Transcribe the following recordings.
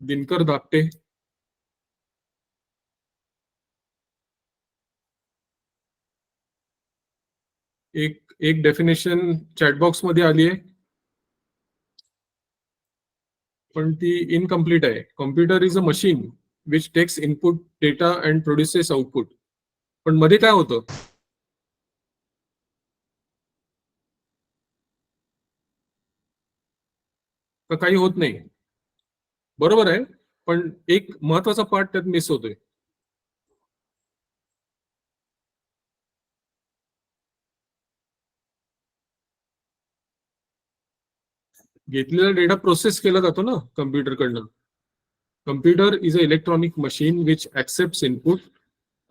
दिनकर धाकटे. एक definition chatbox मध्ये आली आहे, पण ती इनकम्प्लीट आहे. Computer is a machine which takes input data and produces output. पण मध्ये काय होतं? का काही होत नाही? बरोबर आहे, पण एक महत्वाचा पार्ट त्यात मिस होतोय. घेतलेला डेटा प्रोसेस केला जातो ना कम्प्युटरकडनं. Computer is a electronic machine which accepts input,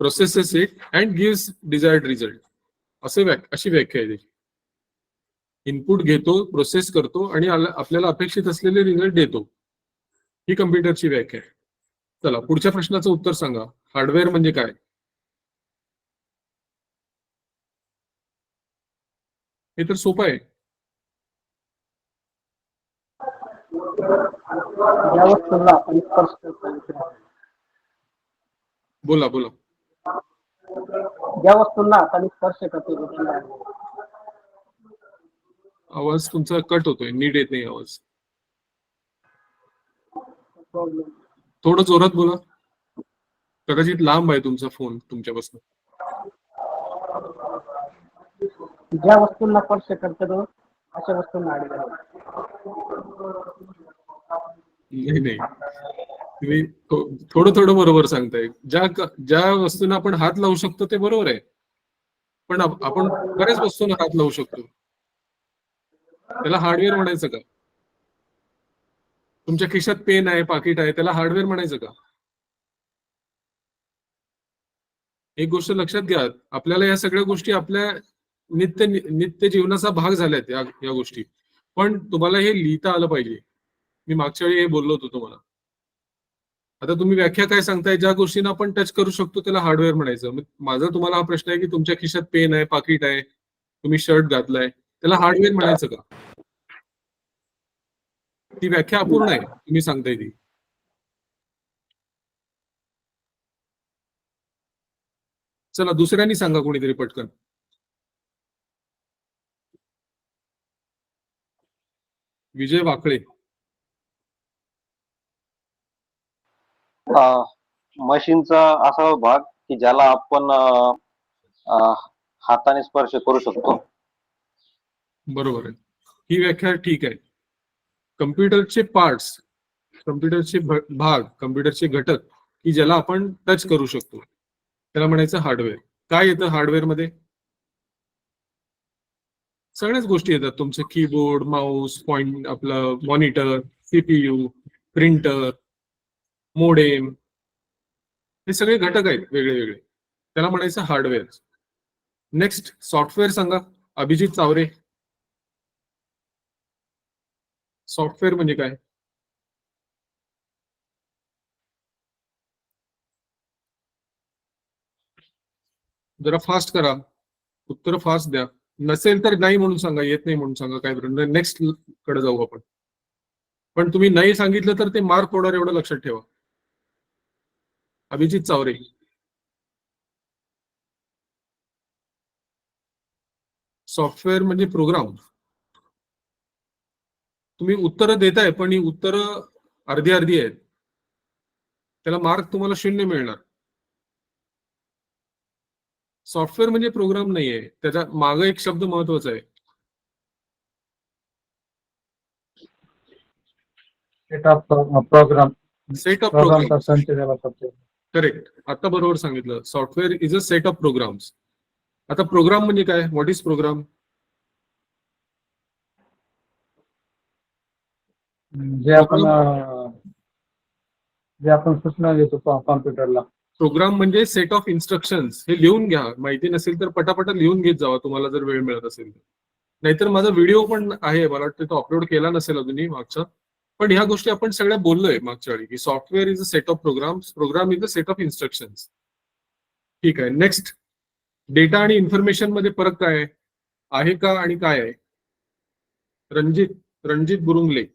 processes it and gives desired result. अशी व्याख्या आहे त्याची. इनपुट घेतो, प्रोसेस करतो आणि आपल्याला अपेक्षित असलेले रिझल्ट देतो. ही कम्प्युटरची व्याख्या आहे. चला पुढच्या प्रश्नाचं उत्तर सांगा. हार्डवेअर म्हणजे काय? हे तर सोपं आहे. ज्या वस्तूला आपण स्पर्श करतो, बोला बोला. ज्या वस्तूंना आपण स्पर्श करतो त्याला आवाज तुमचा कट होतोय, नीट येत नाही आवाज. प्रॉब्लेम. थोडं जोरात बोला. कदाचित लांब आहे तुमचा फोन तुमच्यापासून. ज्या वस्तूंना स्पर्श करतो अशा वस्तूंना हार्डवेअर. नाही नाही, तुम्ही थोडं थोडं बरोबर सांगताय. ज्या वस्तूंना आपण हात लावू शकतो ते बरोबर आहे, पण आपण बऱ्याच वस्तूंना हात लावू शकतो. त्याला हार्डवेअर म्हणायचं का? तुमच्या खिशात पेन आहे, पाकिट आहे, त्याला हार्डवेअर म्हणायचं का? एक गोष्ट लक्षात घ्या, आपल्याला या सगळ्या गोष्टी आपल्या नित्य जीवनाचा भाग झाल्यात या गोष्टी. पण तुम्हाला हे लिहिता आलं पाहिजे. मी मागच्या वेळी हे बोललो होतो तुम्हाला. आता तुम्ही व्याख्या काय सांगताय? ज्या गोष्टींना आपण टच करू शकतो त्याला हार्डवेअर म्हणायचं. माझा तुम्हाला हा प्रश्न आहे की तुमच्या खिशात पेन आहे, पाकिट आहे, तुम्ही शर्ट घातलाय, त्याला हार्डवेअर म्हणायचं का? ती व्याख्या अपूर्ण आहे तुम्ही सांगताय ती. चला दुसऱ्यांनी सांगा कोणीतरी पटकन. विजय वाकळे. मशीनचा असा भाग की ज्याला आपण हाताने स्पर्श करू शकतो. बरोबर आहे, ही व्याख्या ठीक आहे. कम्प्युटरचे पार्ट्स, कम्प्युटरचे भाग, कम्प्युटरचे घटक की ज्याला आपण टच करू शकतो त्याला म्हणायचं हार्डवेअर. काय येतं हार्डवेअर मध्ये? सगळ्याच गोष्टी येतात. तुमचं कीबोर्ड, माऊस, पॉइंट, आपलं मॉनिटर, सीपीयू, प्रिंटर, मोडेम, हे सगळे घटक आहेत वेगळे वेगळे, त्याला म्हणायचं हार्डवेअर. नेक्स्ट सॉफ्टवेअर सांगा. अभिजित चावरे. सॉफ्टवेअर म्हणजे काय? जरा फास्ट करा, उत्तर फास्ट द्या. नसेल तर नाही म्हणून सांगा, येत नाही म्हणून सांगा, काय बरं. नेक्स्ट कडे जाऊ आपण. पण तुम्ही नाही सांगितलं तर ते मार्क होणार एवढं लक्षात ठेवा. अभिजित चावरे. सॉफ्टवेअर म्हणजे प्रोग्राम. तुम्ही उत्तरं देताय पण ही उत्तरं अर्धी अर्धी आहेत, त्याला मार्क तुम्हाला 0 मिळणार. सॉफ्टवेअर म्हणजे प्रोग्राम नाहीये, त्याच्या मागे एक शब्द महत्वाचा आहे. Set of program. Set of program. Correct, आता बरोबर सांगितलं. Software is a set of programs. आता प्रोग्राम म्हणजे काय? What is program? जे आपण सूचना देतो कॉम्प्युटरला. प्रोग्राम म्हणजे सेट ऑफ इन्स्ट्रक्शन्स. हे लिहून घ्या, माहिती नसेल तर पटापटा लिहून घेत जावा तुम्हाला जर वेळ मिळत असेल तर. नाहीतर माझा व्हिडिओ पण आहे, मला वाटतं तो अपलोड केला नसेल अजूनही मागचा. पण ह्या गोष्टी आपण सगळ्या बोललोय मागच्या वेळी की software is a set of programs, program is a set of instructions. ठीक आहे. नेक्स्ट, डेटा आणि इन्फॉर्मेशन मध्ये फरक काय आहे का आणि काय आहे? रणजित बुरुंगले.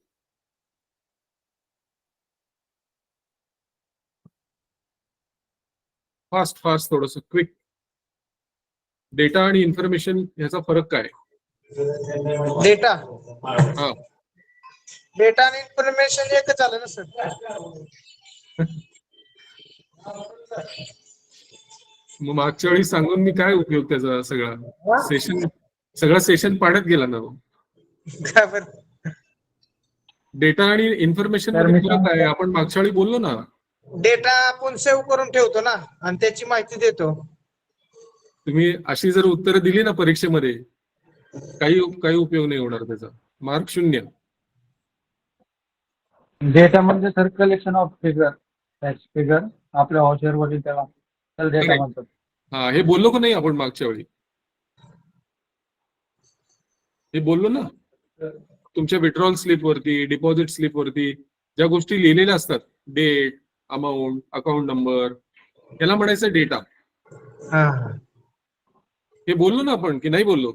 फास्ट फास्ट थोडस क्विक. डेटा आणि इन्फॉर्मेशन ह्याचा फरक काय? डेटा हा डेटा आणि इन्फॉर्मेशन एकच झालं ना सर. मग मागच्या वेळी सांगून मी काय उपयोग त्याचा? सगळा सेशन पाण्यात गेला ना. काय बरं? डेटा आणि इन्फॉर्मेशन तर मध्ये मी फरक आहे, आपण मागच्या वेळी बोललो ना. डेटा आपण सेव्ह करून ठेवतो ना आणि त्याची माहिती देतो. तुम्ही अशी जर उत्तरं दिली ना परीक्षेमध्ये, काही उपयोग नाही होणार त्याचा. मार्क 0. डेटा म्हणजे sir collection of figure, tax figure आपल्या व्हाउचर वरील त्याला डेटा Correct. म्हणतात. हा, हे बोललो का नाही आपण मागच्या वेळी? हे बोललो ना. तुमच्या विड्रॉल स्लिप वरती, डिपॉझिट स्लिप वरती ज्या गोष्टी लिहिलेल्या असतात, डेट, अमाऊंट, अकाउंट नंबर, याला म्हणायचं डेटा. हा हे बोललो ना आपण की नाही बोललो?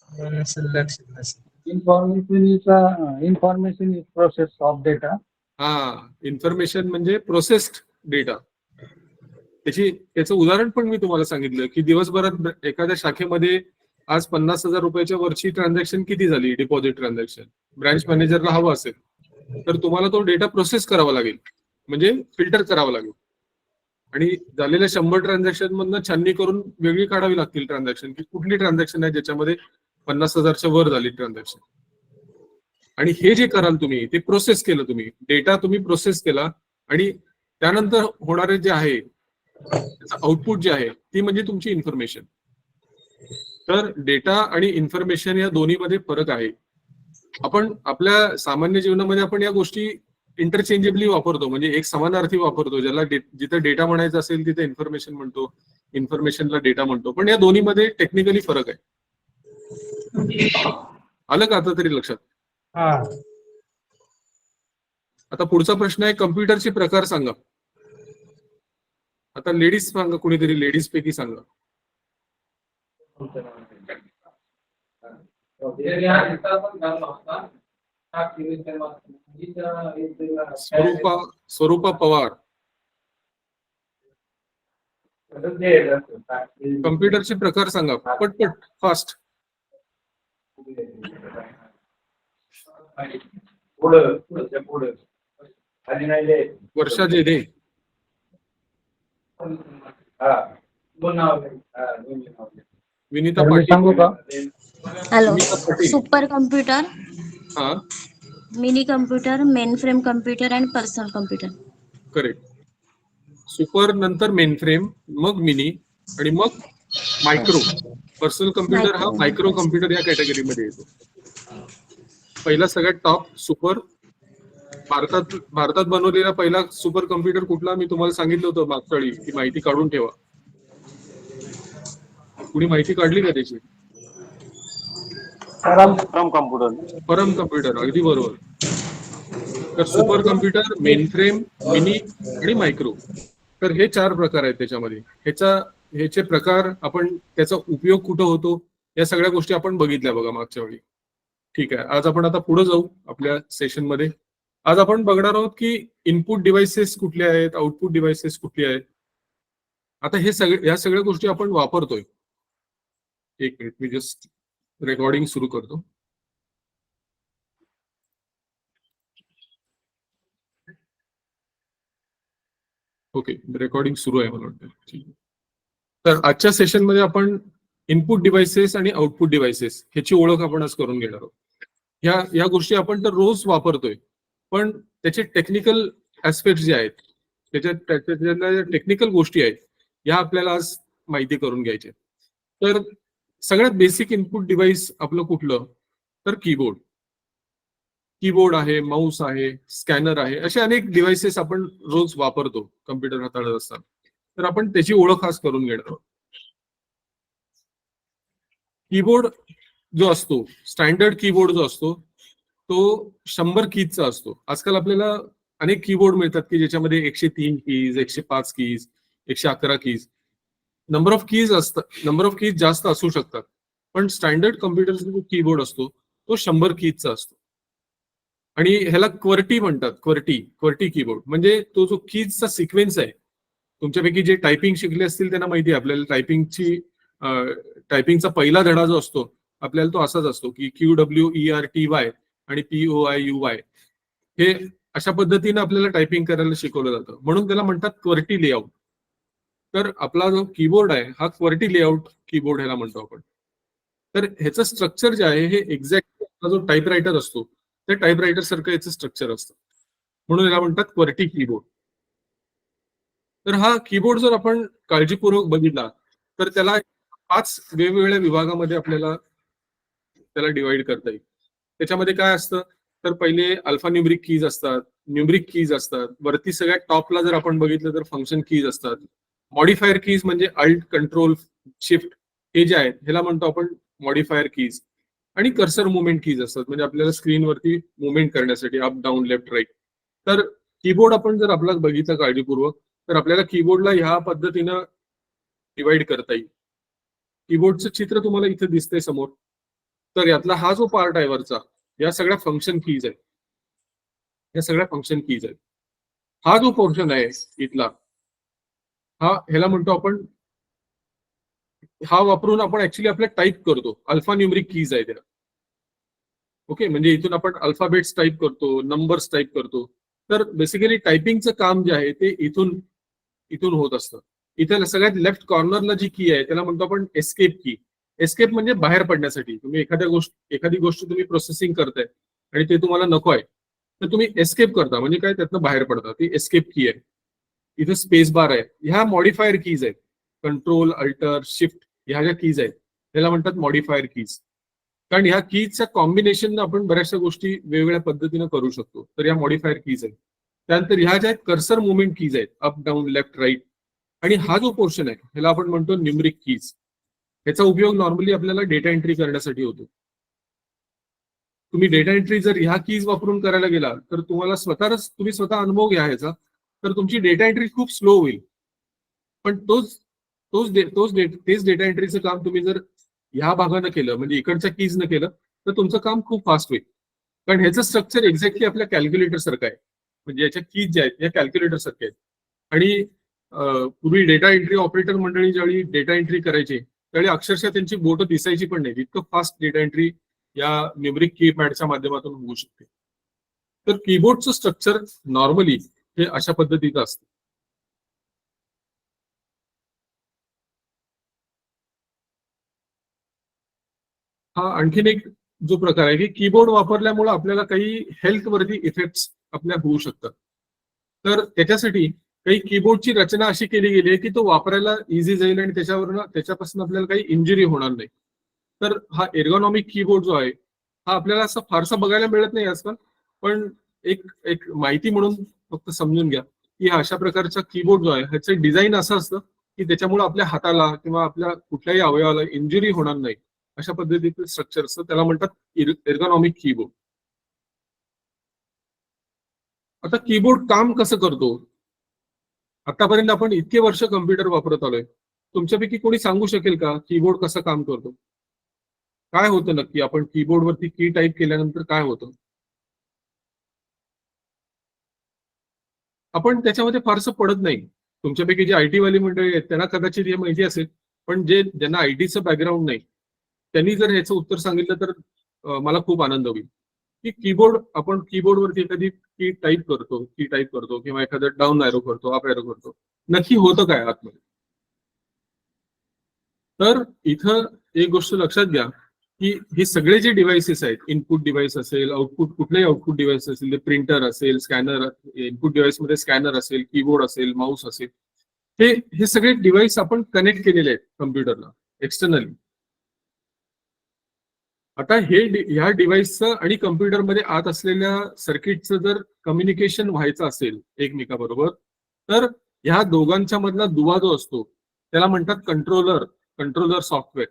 लक्षात नसेल. Information is process of data. हा, इन्फॉर्मेशन म्हणजे प्रोसेस्ड डेटा. त्याचं उदाहरण पण मी तुम्हाला सांगितलं की दिवसभरात एखाद्या शाखेमध्ये आज 50,000 रुपयाच्या वरची ट्रान्झॅक्शन किती झाली, डिपॉझिट ट्रान्झॅक्शन. ब्रांच मॅनेजरला हवं असेल तर तुम्हाला तो डेटा प्रोसेस करावा लागेल, म्हणजे फिल्टर करावा लागेल. आणि झालेल्या 100 ट्रान्झॅक्शन मधनं छाननी करून वेगळी काढावी लागतील ट्रान्झॅक्शन, की कुठली ट्रान्झॅक्शन आहे ज्याच्यामध्ये 50,000च्या वर झाली ट्रान्झॅक्शन. आणि हे जे कराल तुम्ही, ते प्रोसेस केलं तुम्ही, डेटा तुम्ही प्रोसेस केला, आणि त्यानंतर होणारे जे आहे त्याचं आउटपुट जे आहे ती म्हणजे तुमची इन्फॉर्मेशन. तर डेटा आणि इन्फॉर्मेशन या दोन्हीमध्ये फरक आहे. आपण आपल्या सामान्य जीवनामध्ये आपण या गोष्टी इंटरचेंजेबली वापरतो, म्हणजे एक समानार्थी वापरतो. ज्याला जिथे डेटा म्हणायचं असेल तिथे इन्फॉर्मेशन म्हणतो, इन्फॉर्मेशनला डेटा म्हणतो. पण या दोन्हीमध्ये टेक्निकली फरक आहे. आलं का आता तरी लक्षात? हा आता पुढचा प्रश्न आहे, कम्प्युटरचे प्रकार सांगा. आता लेडीज सांगा, कुणीतरी लेडीज पैकी सांगा. स्वरूपा पवार. कम्प्युटरचे प्रकार सांगा पटपट, फास्ट. वर्षा जेधे. विनीता तर मी सांगू पाटील. का? Hello. Vinita Patil. Super computer, हा, mini computer, mainframe computer and personal computer. Correct. Super नंतर मेन फ्रेम, मग मिनी, आणि मग मायक्रो. पर्सनल कम्प्युटर हा मायक्रो कम्प्युटर या कॅटेगरीमध्ये येतो. पहिला सगळ्यात टॉप सुपर. भारतात बनवलेला पहिला सुपर कम्प्युटर कुठला मी तुम्हाला सांगितलं होतं मागच्या वेळी, ही माहिती काढून ठेवा. कुणी माहिती काढली का त्याची? परम कॉम्प्युटर. परम कम्प्युटर, अगदी बरोबर. तर super computer, main frame, mini आणि मायक्रो. तर हे 4 प्रकार आहेत त्याच्यामध्ये. ह्याचे प्रकार, आपण त्याचा उपयोग कुठं होतो, या सगळ्या गोष्टी आपण बघितल्या बघा मागच्या वेळी. ठीक आहे, आज आपण आता पुढे जाऊ आपल्या सेशन मध्ये. आज आपण बघणार आहोत की इनपुट डिव्हाइसेस कुठले आहेत, आउटपुट डिव्हाइसेस कुठले आहेत. आता या सगळ्या गोष्टी आपण वापरतोय. एक मिनिट, मी जस्ट रेकॉर्डिंग सुरू करतो. ओके, रेकॉर्डिंग सुरू आहे मला वाटतं. ठीक आहे. तर आजच्या सेशनमध्ये आपण इनपुट डिव्हाइसेस आणि आउटपुट डिव्हाइसेस ह्याची ओळख आपण आज करून घेणार आहोत. या गोष्टी आपण तर रोज वापरतोय, पण त्याचे टेक्निकल ऍस्पेक्ट जे आहेत, त्याच्या टेक्निकल गोष्टी आहेत, या आपल्याला आज माहिती करून घ्यायच्या. तर सगळ्यात बेसिक इनपुट डिव्हाइस आपलं कुठलं? तर कीबोर्ड. कीबोर्ड आहे, माऊस आहे, स्कॅनर आहे, असे अनेक डिव्हाइसेस आपण रोज वापरतो कम्प्युटर हाताळत असताना. तर आपण त्याची ओळख आज करून घेणार आहोत. कीबोर्ड जो असतो, स्टँडर्ड कीबोर्ड जो असतो, तो 100 कीजचा असतो. आजकाल आपल्याला अनेक कीबोर्ड मिळतात की ज्याच्यामध्ये 103 keys, 105 keys, 111 keys, number of keys जास्त असू शकतात. पण स्टँडर्ड कम्प्युटरचा जो कीबोर्ड असतो तो 100 कीजचा असतो. आणि ह्याला क्वर्टी म्हणतात. क्वर्टी कीबोर्ड म्हणजे तो जो कीजचा सिक्वेन्स आहे तुमच्यापैकी जे टायपिंग शिकले असतील त्यांना माहिती आहे आपल्याला टायपिंगचा पहिला धडा जो असतो आपल्याला तो असाच असतो की QWERTY आणि POIUY हे अशा पद्धतीने आपल्याला टायपिंग करायला शिकवलं जातं, म्हणून त्याला म्हणतात क्वर्टी लेआउट. तर आपला जो कीबोर्ड आहे हा क्वर्टी लेआउट कीबोर्ड ह्याला म्हणतो आपण. तर ह्याचं स्ट्रक्चर जे आहे हे एक्झॅक्ट जो टाईपरायटर असतो त्या टाईपरायटर सारखं याचं स्ट्रक्चर असतं, म्हणून याला म्हणतात क्वर्टी कीबोर्ड. तर हा कीबोर्ड जर आपण काळजीपूर्वक बघितला तर त्याला 5 वेगवेगळ्या विभागामध्ये आपल्याला त्याला डिवाइड करता येईल. त्याच्यामध्ये काय असतं तर पहिले अल्फा न्यूमरिक कीज असतात, न्यूमरिक कीज असतात, वरती सगळ्यात टॉपला जर आपण बघितलं तर फंक्शन कीज असतात, मॉडिफायर कीज म्हणजे अल्ट कंट्रोल शिफ्ट हे जे आहेत ह्याला म्हणतो आपण मॉडिफायर कीज, आणि कर्सर मुवमेंट कीज असतात म्हणजे आपल्याला स्क्रीनवरती मुवमेंट करण्यासाठी अप डाऊन लेफ्ट राईट. तर कीबोर्ड आपण जर आपला बघितलं काळजीपूर्वक तर आपल्याला कीबोर्डला ह्या पद्धतीनं डिवाइड करता येईल. कीबोर्डचं चित्र तुम्हाला इथे दिसतंय समोर. तर यातला हा जो पार्ट आहे वरचा या सगळ्या फंक्शन कीज आहेत, या सगळ्या फंक्शन कीज आहेत. हा जो पोर्शन आहे इथला ह्याला म्हणतो आपण, हा वापरून आपण ऍक्च्युली आपल्या टाईप करतो, अल्फा न्यूमरिक कीज आहे त्या. ओके, म्हणजे इथून आपण अल्फाबेट्स टाईप करतो, नंबर्स टाईप करतो. तर बेसिकली टायपिंगचं काम जे आहे ते इथून होत असतं. इथे सगळ्यात लेफ्ट कॉर्नरला जी की आहे त्याला म्हणतो आपण एस्केप की. एस्केप म्हणजे बाहेर पडण्यासाठी. तुम्ही एखादी गोष्ट तुम्ही प्रोसेसिंग करताय आणि ते तुम्हाला नको आहे तर तुम्ही एस्केप करता, म्हणजे काय त्यातनं बाहेर पडता, ती एस्केप की आहे. इथे स्पेस बार आहे. ह्या मॉडिफायर कीज आहेत, कंट्रोल अल्टर शिफ्ट ह्या ज्या कीज आहेत त्याला म्हणतात मॉडिफायर कीज. कारण ह्या कीजच्या कॉम्बिनेशन आपण बऱ्याचशा गोष्टी वेगवेगळ्या पद्धतीने करू शकतो. तर या मॉडिफायर कीज आहेत. त्यानंतर ह्या ज्या आहेत कर्सर मुवमेंट कीज आहेत, अप डाऊन लेफ्ट राईट. आणि हा जो पोर्शन आहे ह्याला आपण म्हणतो न्यूमरिक कीज. ह्याचा उपयोग नॉर्मली आपल्याला डेटा एंट्री करण्यासाठी होतो. तुम्ही डेटा एंट्री जर ह्या कीज वापरून करायला गेला तर तुम्ही स्वतः अनुभव घ्या ह्याचा, तर तुमची डेटा एंट्री खूप स्लो होईल. पण तेच डेटा एंट्रीचं काम तुम्ही जर ह्या भागानं केलं म्हणजे इकडच्या कीजनं केलं तर तुमचं काम खूप फास्ट होईल. कारण ह्याचं स्ट्रक्चर एक्झॅक्टली आपल्या कॅल्क्युलेटर सारखं आहे, म्हणजे याच्या कीज ज्या आहेत या कॅल्क्युलेटर सारख्या आहेत. आणि पूर्वी डेटा एंट्री ऑपरेटर मंडळी ज्यावेळी डेटा एंट्री करायची त्यावेळी अक्षरशः त्यांची बोटं दिसायची पण नाही, इतकं फास्ट डेटा एंट्री या न्यूमरिक कीपॅडच्या माध्यमातून होऊ शकते. तर कीबोर्डचं स्ट्रक्चर नॉर्मली हे अशा पद्धतीचं असतं. हा आणखीन एक जो प्रकार आहे की कीबोर्ड वापरल्यामुळे आपल्याला काही हेल्थ वरती इफेक्ट्स आपल्या होऊ शकतात. तर त्याच्यासाठी काही कीबोर्डची रचना अशी केली गेली आहे की तो वापरायला इझी जाईल आणि त्याच्यापासून आपल्याला काही इंजुरी होणार नाही. तर हा एर्गोनॉमिक कीबोर्ड जो आहे हा आपल्याला असं फारसा बघायला मिळत नाही आजकाल, पण एक माहिती म्हणून फक्त समजून घ्या की हा अशा प्रकारचा कीबोर्ड जो आहे ह्याचं डिझाईन असं असतं की त्याच्यामुळे आपल्या हाताला किंवा आपल्या कुठल्याही अवयवाला इंजुरी होणार नाही अशा पद्धतीचं स्ट्रक्चर असतं, त्याला म्हणतात एर्गोनॉमिक कीबोर्ड. आता कीबोर्ड काम कसं करतो? आतापर्यंत आपण इतके वर्ष कम्प्युटर वापरत आलोय, तुमच्यापैकी कोणी सांगू शकेल का कीबोर्ड कसं काम करतो? काय होतं नक्की? आपण कीबोर्डवरती की टाईप केल्यानंतर काय होतं? आपण त्याच्यामध्ये फारसं पडत नाही. तुमच्यापैकी जे आयटी वाली मंडळी आहेत त्यांना कदाचित हे माहिती असेल, पण ज्यांना आयटीचं बॅकग्राऊंड नाही त्यांनी जर ह्याचं उत्तर सांगितलं तर मला खूप आनंद होईल. की आपण कीबोर्डवरती एखादी की टाईप करतो किंवा एखादं डाऊन एरो करतो, अप एरो करतो, नक्की होतं काय आतमध्ये? तर इथं एक गोष्ट लक्षात घ्या की हे सगळे जे डिव्हाइसेस आहेत, इनपुट डिव्हाइस असेल, कुठलेही आउटपुट डिव्हाइस असेल, ते प्रिंटर असेल, स्कॅनर, इनपुट डिव्हाइस मध्ये स्कॅनर असेल, कीबोर्ड असेल, माऊस असेल, हे सगळे डिव्हाइस आपण कनेक्ट केलेले आहेत कम्प्युटरला एक्सटर्नली. आता ह्या डिव्हाइसचं आणि कम्प्युटरमध्ये आत असलेल्या सर्किटचं जर कम्युनिकेशन व्हायचं असेल एकमेकाबरोबर तर ह्या दोघांच्या मधला दुवा जो असतो त्याला म्हणतात कंट्रोलर सॉफ्टवेअर.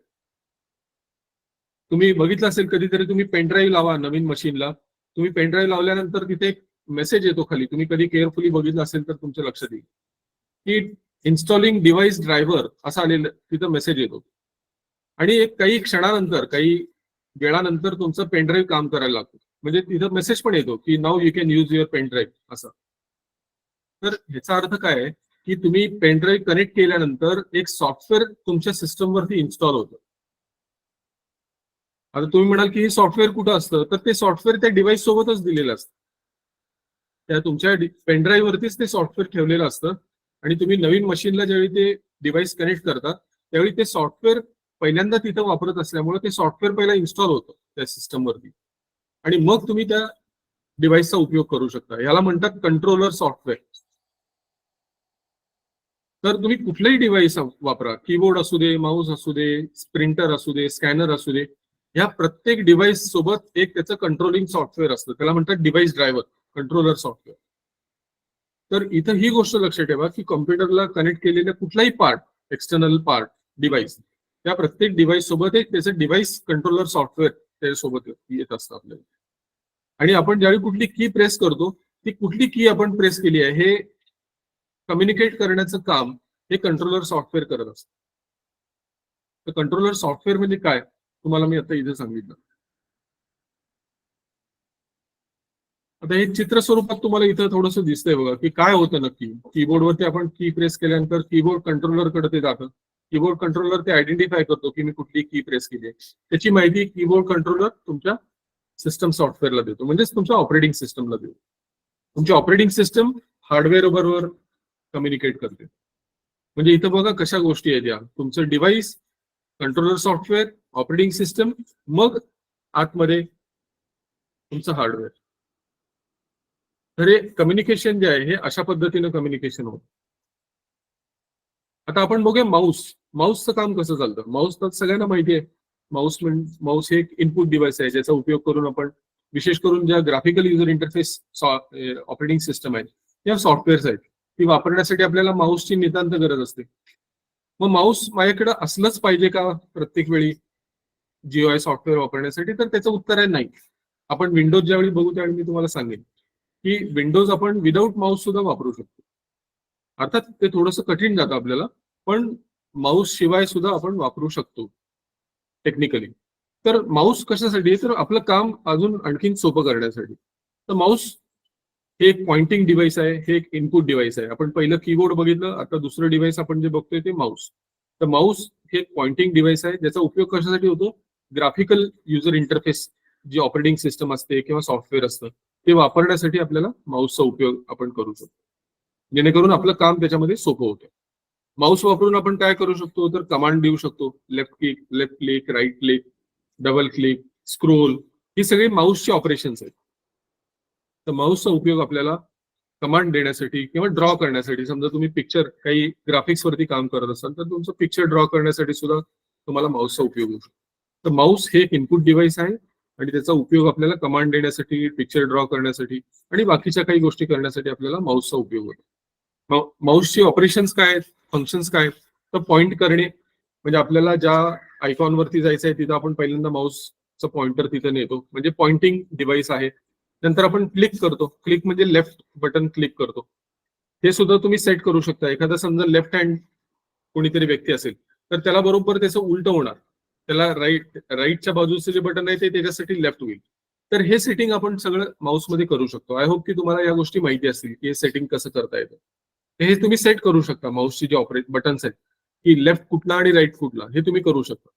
तुम्ही बघितलं असेल कधीतरी, तुम्ही पेनड्राईव्ह लावा नवीन मशीनला, तुम्ही पेनड्राईव्ह लावल्यानंतर तिथे एक मेसेज येतो खाली, तुम्ही कधी केअरफुली बघितलं असेल तर तुमच्या लक्षात येईल की इन्स्टॉलिंग डिव्हाइस ड्रायव्हर असा आलेलं तिथं मेसेज येतो. आणि एक काही क्षणानंतर, काही वेळानंतर तुमचं पेनड्राईव्ह काम करायला लागतो, म्हणजे तिथं मेसेज पण येतो की now you can use your pen drive असं. तर ह्याचा अर्थ काय आहे की तुम्ही पेनड्राईव्ह कनेक्ट केल्यानंतर एक सॉफ्टवेअर तुमच्या सिस्टमवरती इन्स्टॉल होतं. आता तुम्ही म्हणाल की हे सॉफ्टवेअर कुठं असतं, तर ते सॉफ्टवेअर त्या डिव्हाइस सोबतच दिलेलं असतं. त्या तुमच्या पेनड्राईव्ह वरतीच ते सॉफ्टवेअर ठेवलेलं असतं आणि तुम्ही नवीन मशीनला ज्यावेळी ते डिव्हाइस कनेक्ट करता त्यावेळी ते सॉफ्टवेअर पहिल्यांदा तिथं वापरत असल्यामुळे ते सॉफ्टवेअर पहिला इन्स्टॉल होतं त्या सिस्टमवरती आणि मग तुम्ही त्या डिव्हाइसचा उपयोग करू शकता. याला म्हणतात कंट्रोलर सॉफ्टवेअर. तर तुम्ही कुठलंही डिव्हाइस वापरा, कीबोर्ड असू दे, माऊस असू दे, प्रिंटर असू दे, स्कॅनर असू दे, या प्रत्येक डिव्हाइस सोबत एक त्याचं कंट्रोलिंग सॉफ्टवेअर असतं. त्याला म्हणतात डिव्हाइस ड्रायव्हर, कंट्रोलर सॉफ्टवेअर. तर इथं ही गोष्ट लक्षात ठेवा की कॉम्प्युटरला कनेक्ट केलेले कुठलाही पार्ट, एक्सटर्नल पार्ट, डिव्हाइस, त्या प्रत्येक डिव्हाइस सोबत एक त्याचं डिव्हाइस कंट्रोलर सॉफ्टवेअर त्याच्यासोबत येत असतं आपल्याला. आणि आपण ज्यावेळी कुठली की प्रेस करतो, ती कुठली की आपण प्रेस केली आहे हे कम्युनिकेट करण्याचं काम हे कंट्रोलर सॉफ्टवेअर करत असतं. तर कंट्रोलर सॉफ्टवेअर म्हणजे काय तुम्हाला मी आता इथे सांगितलं. आता हे चित्र स्वरूपात तुम्हाला इथं थोडंसं दिसतंय बघा की काय होतं नक्की. कीबोर्डवरती आपण की प्रेस केल्यानंतर कीबोर्ड कंट्रोलरकडे ते जातं. कीबोर्ड कंट्रोलर ते आयडेंटिफाय करतो की मी कुठली की प्रेस केली आहे. त्याची माहिती कीबोर्ड कंट्रोलर तुमच्या सिस्टम सॉफ्टवेअरला देतो, म्हणजेच तुमच्या ऑपरेटिंग सिस्टमला देतो. तुमची ऑपरेटिंग सिस्टम हार्डवेअर बरोबर कम्युनिकेट करते. म्हणजे इथं बघा कशा गोष्टी आहेत या. तुमचं device, controller software, operating system, मग आतमध्ये तुमचं हार्डवेअर. तर हे कम्युनिकेशन जे आहे हे अशा पद्धतीनं कम्युनिकेशन होतं. आता आपण बघूया माऊस. माऊसचं काम कसं चालतं. माऊस तर सगळ्यांना माहिती आहे. माऊस हे एक इनपुट डिव्हाइस आहे ज्याचा उपयोग करून आपण विशेष करून ज्या graphical user interface operating system आहेत या सॉफ्टवेअर्स आहेत ती वापरण्यासाठी आपल्याला माऊसची नितांत गरज असते. मग माऊस माझ्याकडे असलंच पाहिजे का प्रत्येक वेळी जीओआय सॉफ्टवेअर वापरण्यासाठी, तर त्याचं उत्तर आहे नाही. आपण विंडोज ज्यावेळी बघू त्यावेळी मी तुम्हाला सांगेन की विंडोज आपण विदाऊट माऊस सुद्धा वापरू शकतो. अर्थात ते थोडंसं कठीण जातं आपल्याला, पण माऊस शिवाय सुद्धा आपण वापरू शकतो टेक्निकली. तर माऊस कशासाठी, तर आपलं काम अजून आणखीन सोपं करण्यासाठी. तर माऊस हे एक पॉइंटिंग डिव्हाइस आहे, हे एक इनपुट डिव्हाइस आहे. आपण पहिलं कीबोर्ड बघितलं, आता दुसरं डिव्हाइस आपण जे बघतोय ते माऊस. तर माऊस हे एक पॉइंटिंग डिव्हाइस आहे ज्याचा उपयोग कशासाठी होतो, ग्राफिकल युजर इंटरफेस जी ऑपरेटिंग सिस्टम असते किंवा सॉफ्टवेअर असतं ते वापरण्यासाठी आपल्याला माऊसचा उपयोग आपण करू शकतो, जेणेकरून आपलं काम त्याच्यामध्ये सोपं होतं. माऊस वापरून आपण काय करू शकतो, तर कमांड देऊ शकतो. Left click, right click, double click, scroll, ही सगळी माऊसची ऑपरेशन्स आहेत. तर माऊसचा उपयोग आपल्याला कमांड देण्यासाठी किंवा ड्रॉ करण्यासाठी, समजा तुम्ही पिक्चर काही ग्राफिक्स वरती काम करत असाल तर तुमचं पिक्चर ड्रॉ करण्यासाठी सुद्धा तुम्हाला माऊसचा उपयोग होऊ शकतो. तर माऊस हे एक इनपुट डिव्हाइस आहे आणि त्याचा उपयोग आपल्याला कमांड देण्यासाठी, पिक्चर ड्रॉ करण्यासाठी आणि बाकीच्या काही गोष्टी करण्यासाठी आपल्याला माऊसचा उपयोग होतो. माऊसची ऑपरेशन्स काय आहेत, फंक्शन्स काय आहेत, तर पॉइंट करणे, म्हणजे आपल्याला ज्या आयकॉन वरती जायचं आहे तिथं आपण पहिल्यांदा माऊसचा पॉइंटर तिथे नेतो, म्हणजे पॉइंटिंग डिव्हाइस आहे. नंतर आपण क्लिक करतो, क्लिक म्हणजे लेफ्ट बटन क्लिक करतो. हे सुद्धा तुम्ही सेट करू शकता. एखादा समजा लेफ्ट हँड कोणीतरी व्यक्ती असेल तर त्याला बरोबर त्याचं उलट होणार, त्याला राईटच्या बाजूचं जे बटन आहे ते त्याच्यासाठी लेफ्ट होईल. तर हे सेटिंग आपण सगळं माऊसमध्ये करू शकतो. आय होप की तुम्हाला या गोष्टी माहिती असतील की हे सेटिंग कसं करता येतं. हे तुम्ही सेट करू शकता. माऊसची जे ऑपरेट बटन्स आहेत की लेफ्ट कुठला आणि राईट कुठला हे तुम्ही करू शकता.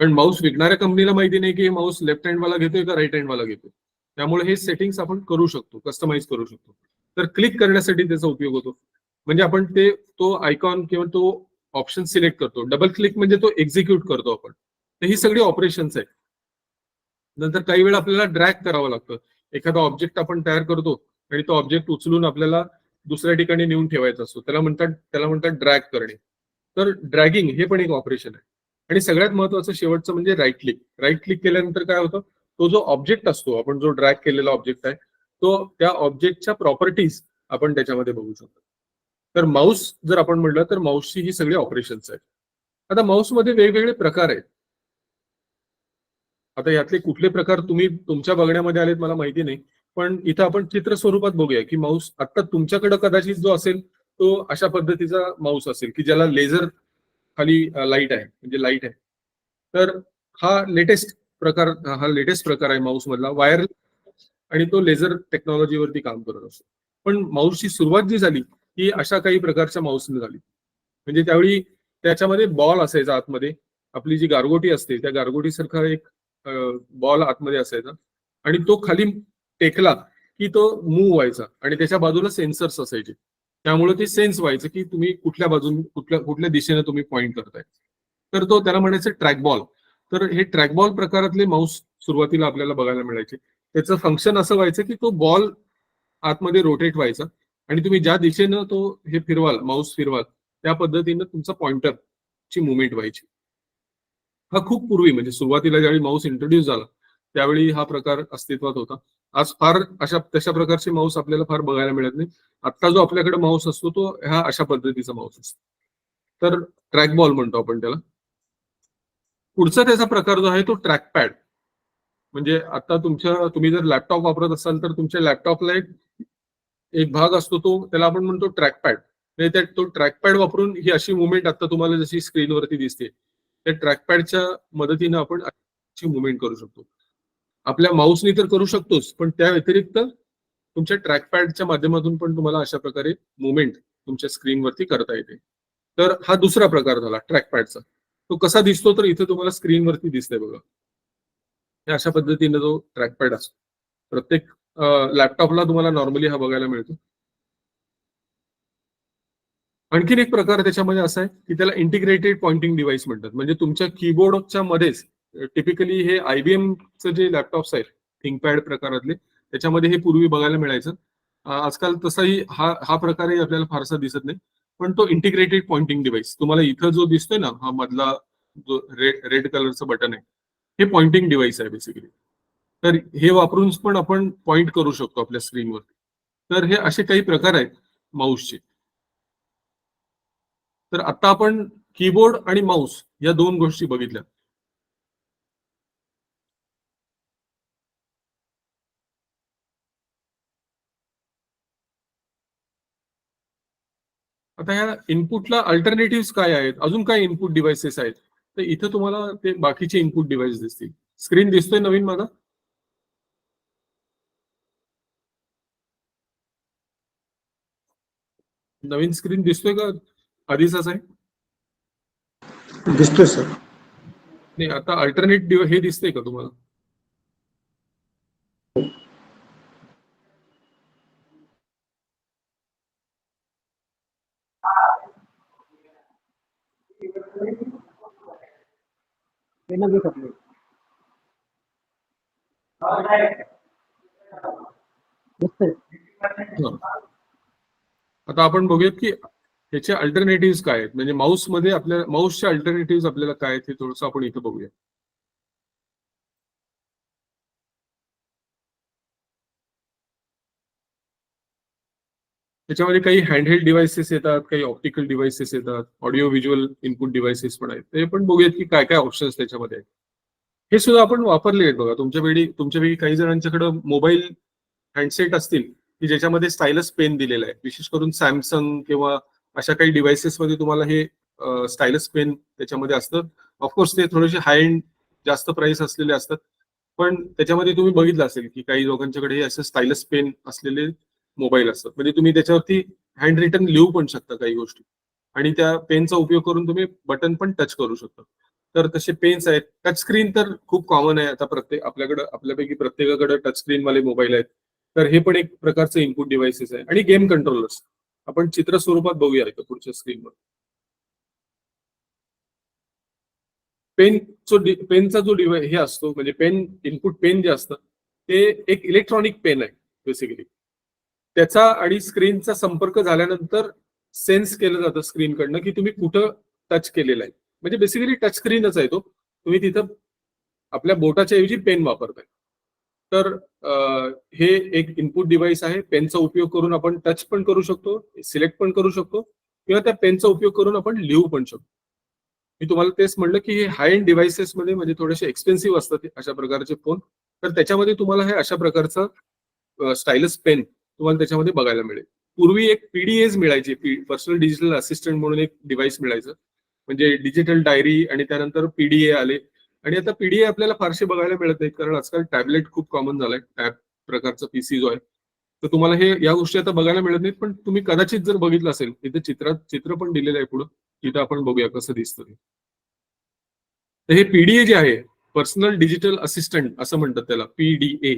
पण माऊस विकणाऱ्या कंपनीला माहिती नाही की माऊस लेफ्ट हँड वाला घेतोय का राईट हँड वाला घेतोय. त्यामुळे हे सेटिंग्स आपण करू शकतो, कस्टमाइज करू शकतो. तर क्लिक करण्यासाठी त्याचा उपयोग होतो, म्हणजे आपण तो आयकॉन किंवा तो ऑप्शन सिलेक्ट करतो. डबल क्लिक म्हणजे तो एक्झिक्यूट करतो आपण. तर ही सगळी ऑपरेशन्स आहेत. नंतर काही वेळा आपल्याला ड्रॅग करावं लागतं. एखादा ऑब्जेक्ट आपण तयार करतो आणि तो ऑब्जेक्ट उचलून आपल्याला दुसऱ्या ठिकाणी नेऊन ठेवायचा असतो, त्याला म्हणतात ड्रॅग करणे. तर ड्रॅगिंग हे पण एक ऑपरेशन आहे. आणि सगळ्यात महत्वाचं शेवटचं म्हणजे राईट क्लिक. राईट क्लिक केल्यानंतर काय होतं, तो जो ऑब्जेक्ट असतो, आपण जो ड्रॅग केलेला ऑब्जेक्ट आहे तो त्या ऑब्जेक्टच्या प्रॉपर्टीज आपण त्याच्यामध्ये बघू शकतो. तर माऊस जर आपण म्हटलं तर माऊसची ही सगळी ऑपरेशन्स आहेत. आता माऊसमध्ये वेगवेगळे प्रकार आहेत. आता यातले कुठले प्रकार तुम्ही तुमच्या बघण्यामध्ये आलेत मला माहिती नाही, पण इथं आपण चित्र स्वरूपात बघूया की माऊस आता तुमच्याकडे कदाचित जो असेल तो अशा पद्धतीचा माऊस असेल की ज्याला लेझर खाली लाईट आहे, म्हणजे लाईट आहे. तर हा लेटेस्ट प्रकार आहे माऊस मधला, वायरलेस, आणि तो लेझर टेक्नॉलॉजीवरती काम करत असतो. पण माऊसची सुरुवात जी झाली ही अशा काही प्रकारच्या माऊसने झाली. म्हणजे त्यावेळी त्याच्यामध्ये बॉल असायचा आतमध्ये, आपली जी गारगोटी असते त्या गारगोटीसारखा एक बॉल आतमध्ये असायचा आणि तो खाली टेकला की तो मूव्ह व्हायचा आणि त्याच्या बाजूला सेन्सर्स असायचे. त्यामुळे ते सेन्स व्हायचं की तुम्ही कुठल्या बाजून कुठल्या दिशेने तुम्ही पॉइंट करताय. तर तो त्याला म्हणायचं ट्रॅक बॉल. तर हे ट्रॅक बॉल प्रकारातले माऊस सुरुवातीला आपल्याला बघायला मिळायचे. त्याचं फंक्शन असं व्हायचं की तो बॉल आतमध्ये रोटेट व्हायचा आणि तुम्ही ज्या दिशेनं तो हे फिरवाल, माऊस फिरवाल, त्या पद्धतीनं तुमचा पॉइंटरची मुवमेंट व्हायची. हा खूप पूर्वी म्हणजे सुरुवातीला ज्यावेळी माऊस इंट्रोड्यूस झाला त्यावेळी हा प्रकार अस्तित्वात होता. आज फार तशा प्रकारचे माऊस आपल्याला फार बघायला मिळत नाही. आता जो आपल्याकडे माऊस असतो तो हा अशा पद्धतीचा माऊस असतो. तर ट्रॅक बॉल म्हणतो आपण त्याला. पुढचा त्याचा प्रकार जो आहे तो ट्रॅक पॅड. म्हणजे आता तुम्ही जर लॅपटॉप वापरत असाल तर तुमच्या लॅपटॉपला एक भाग असतो, तो त्याला आपण म्हणतो ट्रॅक पॅड. म्हणजे तो ट्रॅक पॅड वापरून ही अशी मुवमेंट आता तुम्हाला जशी स्क्रीनवरती दिसते त्या ट्रॅक पॅडच्या मदतीनं आपण अशी मुवमेंट करू शकतो. आपल्या माऊसनी तर करू शकतोच, पण त्या व्यतिरिक्त तुमच्या ट्रॅक पॅडच्या माध्यमातून पण तुम्हाला अशा प्रकारे मुवमेंट तुमच्या स्क्रीनवरती करता येते. तर हा दुसरा प्रकार झाला ट्रॅक पॅडचा. तो कसा दिसतो तर इथे तुम्हाला स्क्रीनवरती दिसतंय बघा. हे अशा पद्धतीने जो ट्रॅक पॅड असतो प्रत्येक लॅपटॉपला तुम्हाला नॉर्मली हा बघायला मिळतो. आणखीन एक प्रकार त्याच्यामध्ये असा आहे की त्याला इंटिग्रेटेड पॉइंटिंग डिव्हाइस म्हणतात. म्हणजे तुमच्या कीबोर्डच्या मध्येच टिपिकली हे IBMचं जे लॅपटॉप्स आहेत थिंकपॅड प्रकारातले त्याच्यामध्ये हे पूर्वी बघायला मिळायचं. आजकाल तसाही हा प्रकारही आपल्याला फारसा दिसत नाही. पण तो इंटिग्रेटेड पॉइंटिंग डिव्हाइस तुम्हाला इथं जो दिसतोय ना, हा मधला जो रेड कलरचं बटन आहे, हे पॉइंटिंग डिव्हाइस आहे बेसिकली. तर हे वापरून पण आपण पॉइंट करू शकतो आपल्या स्क्रीनवर. तर हे असे काही प्रकार आहेत माऊसचे. तर आता आपण कीबोर्ड आणि माऊस या दोन गोष्टी बघितल्या. आता ह्या इनपुटला अल्टरनेटिव्ह काय आहेत, अजून काय इनपुट डिव्हाइसेस आहेत, तर इथं तुम्हाला ते बाकीचे इनपुट डिव्हाइस दिसतील. स्क्रीन दिसतोय नवीन माझा? नवीन स्क्रीन दिसतोय का आधीचाच आहे? दिसतोय सर. नाही, आता अल्टरनेट हे दिसतंय का तुम्हाला? ते नाही दिसत नाही. दिसतंय. हं. आता आपण बघूयात की ह्याचे अल्टरनेटिव्ह काय आहेत. म्हणजे माऊसमध्ये आपल्या माऊसचे अल्टरनेटिव्ह आपल्याला काय आहेत हे थोडंसं आपण इथं बघूया. त्याच्यामध्ये काही हँडहेल्ड डिव्हाइसेस येतात, काही ऑप्टिकल डिव्हाइसेस येतात, ऑडिओ व्हिज्युअल इनपुट डिव्हाइसेस पण आहेत. ते पण बघूयात की काय काय ऑप्शन्स त्याच्यामध्ये आहेत. हे सुद्धा आपण वापरले आहेत बघा. तुमच्यापैकी काही जणांच्याकडे मोबाईल हँडसेट असतील की ज्याच्यामध्ये स्टायलस पेन दिलेला आहे. विशेष करून सॅमसंग किंवा अशा काही डिव्हाइसेस मध्ये तुम्हाला हे स्टायलस पेन त्याच्यामध्ये असतं. ऑफकोर्स ते थोडेसे हाय एंड जास्त प्राइस असलेले असतात, पण त्याच्यामध्ये तुम्ही बघितलं असेल की काही लोकांच्याकडे हे असे स्टायलस पेन असलेले मोबाईल असतात. म्हणजे तुम्ही त्याच्यावरती हँड रिटन लिहू पण शकता काही गोष्टी आणि त्या पेनचा उपयोग करून तुम्ही बटन पण टच करू शकता. तर तसे पेन्स आहेत. टच स्क्रीन तर खूप कॉमन आहे आता. आपल्यापैकी प्रत्येकाकडे टच स्क्रीन वाले मोबाईल आहेत. तर हे पण एक प्रकारचे इनपुट डिव्हाइसेस आहे. आणि गेम कंट्रोलर्स आपण चित्र स्वरूपात बघूया इथं पुढच्या स्क्रीनवर. पेनचा जो डिव्हाइस हे असतो म्हणजे इनपुट पेन जे असतं ते एक इलेक्ट्रॉनिक पेन आहे बेसिकली. त्याचा आणि स्क्रीनचा संपर्क झाल्यानंतर सेन्स केलं जातं स्क्रीनकडनं की तुम्ही कुठं टच केलेलं आहे. म्हणजे बेसिकली टच स्क्रीनच आहे तो. तुम्ही तिथं आपल्या बोटाच्या ऐवजी पेन वापरताय. तर हे एक इनपुट डिव्हाइस आहे. पेनचा उपयोग करून आपण टच पण करू शकतो, सिलेक्ट पण करू शकतो किंवा त्या पेनचा उपयोग करून आपण लिहू पण शकतो. मी तुम्हाला तेच म्हणलं की हे हाय एंड डिव्हाइसेस मध्ये म्हणजे थोडेसे एक्सपेन्सिव्ह असतात अशा प्रकारचे फोन. तर त्याच्यामध्ये तुम्हाला हे अशा प्रकारचं स्टायलस पेन तुम्हाला त्याच्यामध्ये बघायला मिळेल. पूर्वी एक PDAs मिळायची, पर्सनल डिजिटल असिस्टंट म्हणून एक डिव्हाइस मिळायचं. म्हणजे डिजिटल डायरी आणि त्यानंतर PDA आले. आणि आता PDA आपल्याला फारसे बघायला मिळत नाहीत कारण आजकाल टॅबलेट खूप कॉमन झालाय. टॅब प्रकारचा PC जो आहे तर तुम्हाला हे या गोष्टी आता बघायला मिळत नाहीत, पण तुम्ही कदाचित जर बघितलं असेल इथे चित्र पण दिलेलं आहे पुढं, इथं आपण बघूया कसं दिसतं ते. तर हे पीडीए जे आहे, पर्सनल डिजिटल असिस्टंट असं म्हणतात त्याला, पीडीए.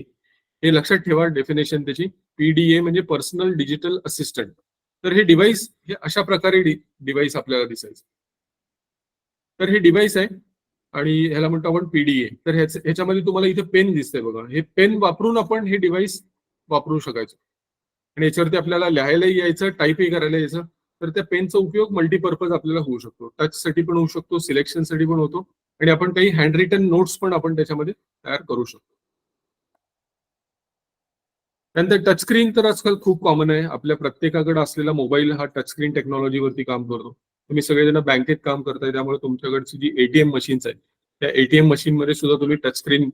हे लक्षात ठेवा डेफिनेशन त्याची. पीडीए म्हणजे पर्सनल डिजिटल असिस्टंट. तर हे डिव्हाइस हे अशा प्रकारे डिव्हाइस आपल्याला दिसायचं. तर हे डिव्हाइस आहे आणि ह्याला म्हणतो आपण पीडीए. तर ह्याच्यामध्ये तुम्हाला इथे पेन दिसतंय बघा. हे पेन वापरून आपण हे डिव्हाइस वापरू शकायचं आणि याच्यावरती आपल्याला लिहायलाही यायचं, टाईपही करायला यायचं. तर त्या पेनचा उपयोग मल्टीपर्पज आपल्याला होऊ शकतो. टचसाठी पण होऊ शकतो, सिलेक्शनसाठी पण होतो आणि आपण काही हँड रिटन नोट्स पण आपण त्याच्यामध्ये तयार करू शकतो. त्यानंतर टचस्क्रीन तर आजकाल खूप कॉमन आहे. आपल्या प्रत्येकाकडे असलेला मोबाईल हा टचस्क्रीन टेक्नॉलॉजीवरती काम करतो. तुम्ही सगळेजण बँकेत काम करताय, त्यामुळे तुमच्याकडची जी एटीएम मशीन्स आहेत, त्या एटीएम मशीन मध्ये सुद्धा तुम्ही टचस्क्रीन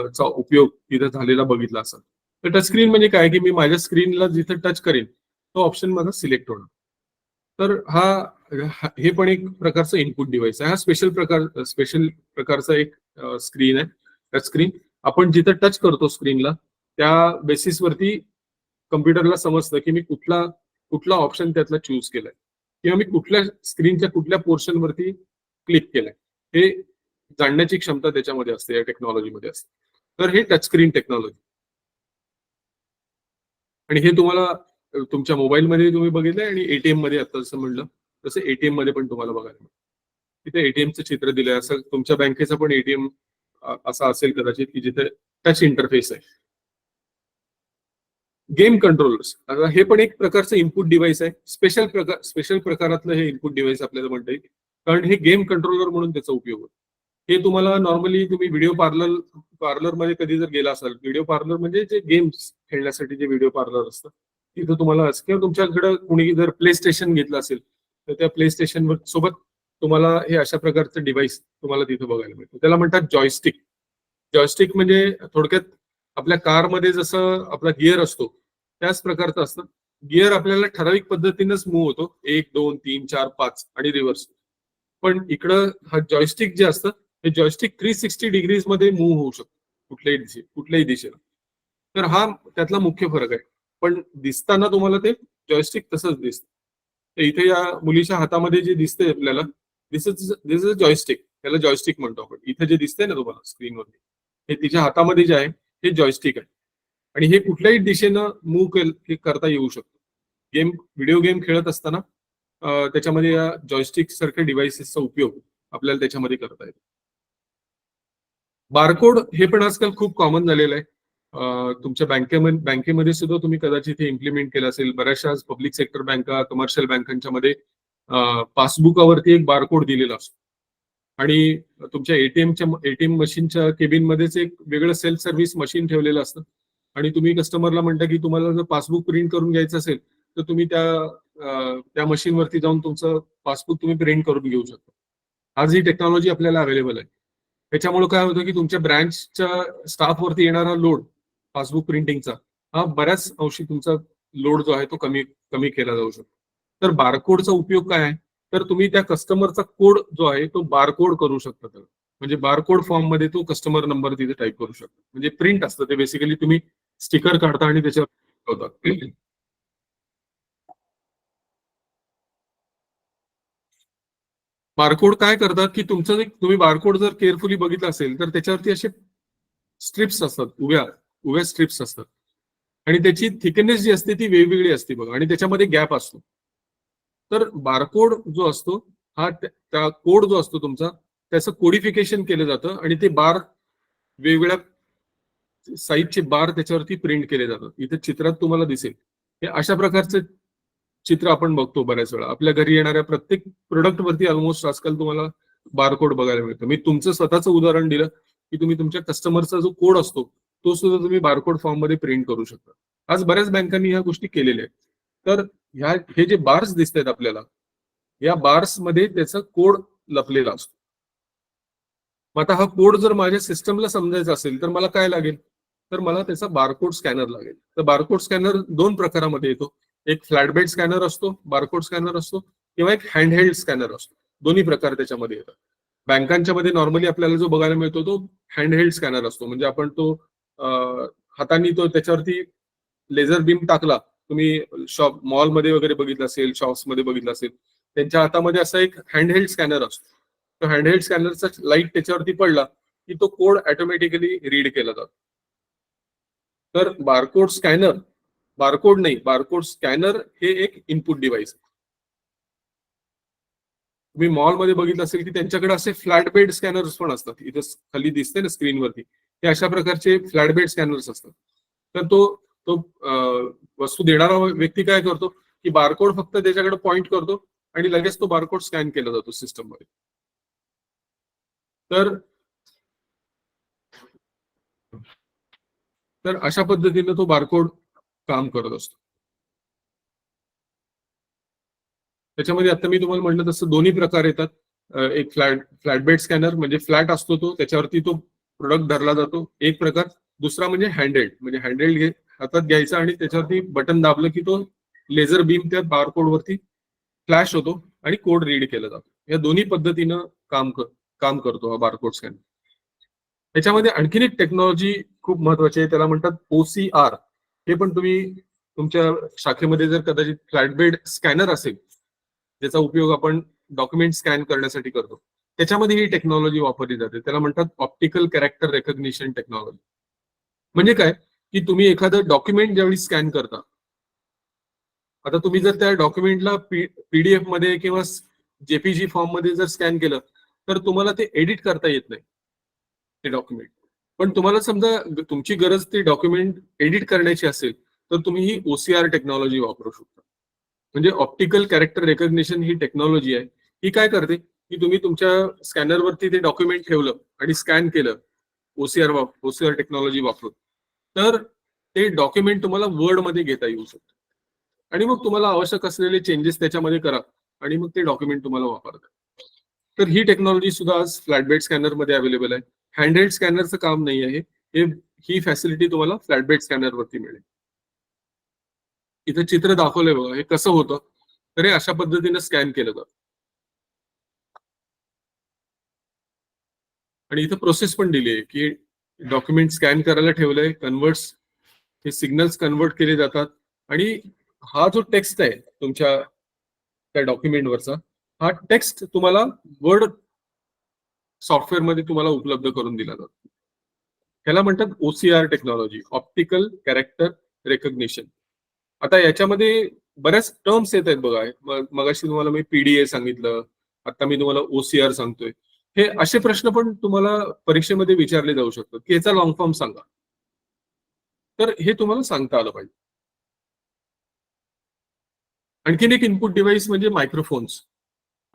चा उपयोग तिथे झालेला बघितला असाल. तर टचस्क्रीन म्हणजे काय की मी माझ्या स्क्रीनला जिथे टच करेन तो ऑप्शन माझा सिलेक्ट होणार. तर हे पण एक प्रकारचं इनपुट डिव्हाइस आहे. हा स्पेशल प्रकारचा एक स्क्रीन आहे, टच स्क्रीन. आपण जिथे टच करतो स्क्रीनला त्या बेसिसवरती कम्प्युटरला समजतं की मी कुठला ऑप्शन त्यातला चूज केलाय किंवा मी कुठल्या स्क्रीनच्या कुठल्या पोर्शन वरती क्लिक केलंय, हे जाणण्याची क्षमता त्याच्यामध्ये असते, या टेक्नॉलॉजीमध्ये असते. तर हे टच स्क्रीन टेक्नॉलॉजी. आणि हे तुम्हाला तुमच्या मोबाईलमध्ये तुम्ही बघितलंय आणि एटीएम मध्ये आता जसं म्हणलं तसं एटीएम मध्ये पण तुम्हाला बघायला मिळतं. तिथे एटीएमचं चित्र दिलंय. असं तुमच्या बँकेचं पण एटीएम असा असेल कदाचित की जिथे टच इंटरफेस आहे. गेम कंट्रोलर्स, आता हे पण एक प्रकारचं इनपुट डिव्हाइस आहे. स्पेशल प्रकारातलं हे इनपुट डिव्हाइस आपल्याला म्हणता येईल, कारण हे गेम कंट्रोलर म्हणून त्याचा उपयोग होतो. हे तुम्हाला नॉर्मली तुम्ही व्हिडिओ पार्लर मध्ये कधी जर गेला असाल, व्हिडिओ पार्लर म्हणजे जे गेम्स खेळण्यासाठी जे व्हिडिओ पार्लर असतं तिथं तुम्हाला किंवा तुमच्याकडे कुणी जर प्ले स्टेशन घेतलं असेल तर त्या प्ले स्टेशन सोबत तुम्हाला हे अशा प्रकारचं डिव्हाइस तुम्हाला तिथं बघायला मिळतं. त्याला म्हणतात जॉयस्टिक. जॉयस्टिक म्हणजे थोडक्यात आपल्या कारमध्ये जसं आपला गिअर असतो त्याच प्रकारचं असतं. गिअर आपल्याला ठराविक पद्धतीनेच मूव्ह होतो, 1 2 3 4 5 आणि रिव्हर्स. पण इकडं हा जॉयस्टिक जे असतं हे जॉयस्टिक 360 डिग्रीज मध्ये मूव्ह होऊ शकतो कुठल्याही दिशेला. तर हा त्यातला मुख्य फरक आहे. पण दिसताना तुम्हाला ते जॉयस्टिक तसंच दिसतं. तर इथे या मुलीच्या हातामध्ये जे दिसतंय आपल्याला, दिस इज अ जॉयस्टिक. त्याला जॉयस्टिक म्हणतो आपण. इथे जे दिसतंय ना तुम्हाला स्क्रीनवरती, हे तिच्या हातामध्ये जे आहे हे जॉयस्टिक आहे आणि हे कुठल्याही दिशेनं मूव्ह करता येऊ शकतो. व्हिडिओ गेम खेळत असताना त्याच्यामध्ये या जॉयस्टिक सारख्या डिव्हाइसेसचा उपयोग आपल्याला त्याच्यामध्ये करता येतो. बारकोड हे पण आजकाल खूप कॉमन झालेलं आहे. तुमच्या बँकेमध्ये सुद्धा तुम्ही कदाचित हे इम्प्लिमेंट केलं असेल. बऱ्याचशा पब्लिक सेक्टर बँका, कमर्शियल बँकांच्या मध्ये पासबुकावरती एक बारकोड दिलेला असतो आणि तुमच्या एटीएम मशीनच्या केबिन मध्येच एक वेगळं सेल्फ सर्व्हिस मशीन ठेवलेलं असतं आणि तुम्ही कस्टमरला म्हणता की तुम्हाला जर पासबुक प्रिंट करून घ्यायचं असेल तर तुम्ही त्या मशीनवरती जाऊन तुमचं पासबुक तुम्ही प्रिंट करून घेऊ शकता. आज ही टेक्नॉलॉजी आपल्याला अवेलेबल आहे. त्याच्यामुळे काय होतं की तुमच्या ब्रँचच्या स्टाफवरती येणारा लोड पासबुक प्रिंटिंगचा हा बऱ्याच अंशी तुमचा लोड जो आहे तो कमी केला जाऊ शकतो. तर बारकोडचा उपयोग काय आहे, तर तुम्ही त्या कस्टमरचा कोड जो आहे तो बारकोड करू शकता. त्याला म्हणजे बारकोड फॉर्म मध्ये तो कस्टमर नंबर तिथे टाईप करू शकता. म्हणजे प्रिंट असतं ते, बेसिकली तुम्ही स्टिकर काढता आणि त्याच्यावर होता. बारकोड काय करतात की तुम्ही बारकोड जर केअरफुली बघितला असेल तर त्याच्यावरती असे स्ट्रिप्स असतात, उभ्या स्ट्रिप्स असतात आणि त्याची थिकनेस जी असते ती वेगवेगळी असते बघा आणि त्याच्यामध्ये गॅप असतो. तर बारकोड जो असतो हा त्या कोड जो असतो तुमचा त्याचं कोडिफिकेशन केलं जातं आणि ते बार वेगवेगळ्या साईजचे बार त्याच्यावरती प्रिंट केले जातात. इथे चित्रात तुम्हाला दिसेल हे अशा प्रकारचे चित्र आपण बघतो बऱ्याच वेळा. आपल्या घरी येणाऱ्या प्रत्येक प्रोडक्ट वरती ऑलमोस्ट आजकाल तुम्हाला बारकोड बघायला मिळतो. मी तुमचं स्वतःचं उदाहरण दिलं की तुम्ही तुमच्या कस्टमरचा जो कोड असतो तो सुद्धा तुम्ही बारकोड फॉर्म मध्ये प्रिंट करू शकता. आज बऱ्याच बँकांनी ह्या गोष्टी केलेल्या आहेत. तर हे जे बार्स दिसत आहेत आपल्याला, या बार्स मध्ये त्याचा कोड लपलेला असतो. मग आता हा कोड जर माझ्या सिस्टमला समजायचा असेल तर मला काय लागेल, तर मला त्याचा बारकोड स्कॅनर लागेल. तर बारकोड स्कॅनर 2 प्रकारामध्ये येतो. एक फ्लॅटबेड स्कॅनर असतो, बारकोड स्कॅनर असतो, किंवा एक हँडहेल्ड स्कॅनर असतो. दोन्ही प्रकार त्याच्यामध्ये येतात. बँकांच्या मध्ये नॉर्मली आपल्याला जो बघायला मिळतो तो हँडहेल्ड स्कॅनर असतो. म्हणजे आपण तो हाताने तो त्याच्यावरती लेझर बीम टाकला, तुम्ही शॉप मॉलमध्ये वगैरे बघितलं असेल, शॉप्स मध्ये बघितलं असेल, त्यांच्या हातामध्ये असा एक हँडहेल्ड स्कॅनर असतो. तो हँडहेल्ड स्कॅनरचा लाईट त्याच्यावरती पडला की तो कोड ऑटोमॅटिकली रीड केला जातो. तर बारकोड स्कॅनर, बारकोड नाही, बारकोड स्कॅनर हे एक इनपुट डिव्हाइस. तुम्ही मॉलमध्ये बघितलं असेल की त्यांच्याकडे असे फ्लॅट बेड स्कॅनर्स पण असतात. इथं खाली दिसते ना स्क्रीनवरती, हे अशा प्रकारचे फ्लॅट बेड स्कॅनर्स असतात. तर तो तो वस्तू देणारा व्यक्ती काय करतो की बारकोड फक्त त्याच्याकडे पॉइंट करतो आणि लगेच तो बारकोड स्कॅन केला जातो सिस्टम मध्ये. तर अशा पद्धतीने तो बारकोड काम करत असतो. त्याच्यामध्ये आता मी तुम्हाला म्हटलं तसं दोन्ही प्रकार येतात. एक फ्लॅट बेड स्कॅनर म्हणजे फ्लॅट असतो तो, त्याच्यावरती तो प्रोडक्ट धरला जातो एक प्रकार. दुसरा म्हणजे हँडहेल्ड, म्हणजे हँडहेल्ड हातात घ्यायचा आणि त्याच्यावरती बटन दाबलं की तो लेझर बीम त्या बारकोड वरती फ्लॅश होतो आणि कोड रीड केला जातो. या दोन्ही पद्धतीनं काम करतो हा बारकोड स्कॅनर. त्याच्यामध्ये आणखीन एक टेक्नॉलॉजी खूप महत्वाची आहे, त्याला म्हणतात OCR. हे पण तुम्ही तुमच्या शाखेमध्ये जर कदाचित फ्लॅट बेड स्कॅनर असेल, ज्याचा उपयोग आपण डॉक्युमेंट स्कॅन करण्यासाठी करतो, त्याच्यामध्ये ही टेक्नॉलॉजी वापरली जाते. त्याला म्हणतात ऑप्टिकल कॅरेक्टर रेकग्निशन टेक्नॉलॉजी. म्हणजे काय की तुम्ही एखादं डॉक्युमेंट ज्यावेळी स्कॅन करता, आता तुम्ही जर त्या डॉक्युमेंटला PDF मध्ये किंवा JPG फॉर्म मध्ये जर स्कॅन केलं तर तुम्हाला ते एडिट करता येत नाही ते डॉक्युमेंट. पण तुम्हाला समजा तुमची गरज ते डॉक्युमेंट एडिट करण्याची असेल तर तुम्ही ही OCR टेक्नॉलॉजी वापरू शकता. म्हणजे ऑप्टिकल कॅरेक्टर रेकग्निशन ही टेक्नॉलॉजी आहे. ही काय करते की तुम्ही तुमच्या स्कॅनरवरती ते डॉक्युमेंट ठेवलं आणि स्कॅन केलं OCR टेक्नॉलॉजी वापरून, तर ते डॉक्युमेंट तुम्हाला वर्ड मध्ये घेता येऊ शकतं आणि मग तुम्हाला आवश्यक असलेले चेंजेस त्याच्यामध्ये करा आणि मग ते डॉक्युमेंट तुम्हाला वापरता. तर ही टेक्नॉलॉजी सुद्धा आज फ्लॅट बेड स्कॅनर मध्ये अवेलेबल आहे. हँडहेल्ड स्कॅनरचं काम नाही आहे, ही फॅसिलिटी तुम्हाला फ्लॅट बेड स्कॅनर वरती मिळेल. इथं चित्र दाखवलंय बघा, हे कसं होतं. तर हे अशा पद्धतीने स्कॅन केलं जातं आणि इथं प्रोसेस पण दिली आहे की डॉक्युमेंट स्कॅन करायला ठेवलंय, कन्वर्ट्स, हे सिग्नल्स कन्वर्ट केले जातात आणि हा जो टेक्स्ट आहे तुमच्या त्या डॉक्युमेंटवरचा, हा टेक्स्ट तुम्हाला वर्ड सॉफ्टवेअर मध्ये तुम्हाला उपलब्ध करून दिला जातो. ह्याला म्हणतात OCR technology, optical character recognition. आता याच्यामध्ये बऱ्याच टर्म्स येत आहेत बघा. मगाशी तुम्हाला मी PDA सांगितलं, आता मी तुम्हाला OCR सांगतोय. हे असे प्रश्न पण तुम्हाला परीक्षेमध्ये विचारले जाऊ शकतात की याचा लॉंग फॉर्म सांगा. तर हे तुम्हाला सांगता आलं पाहिजे. आणखीन एक इनपुट डिव्हाइस म्हणजे मायक्रोफोन्स.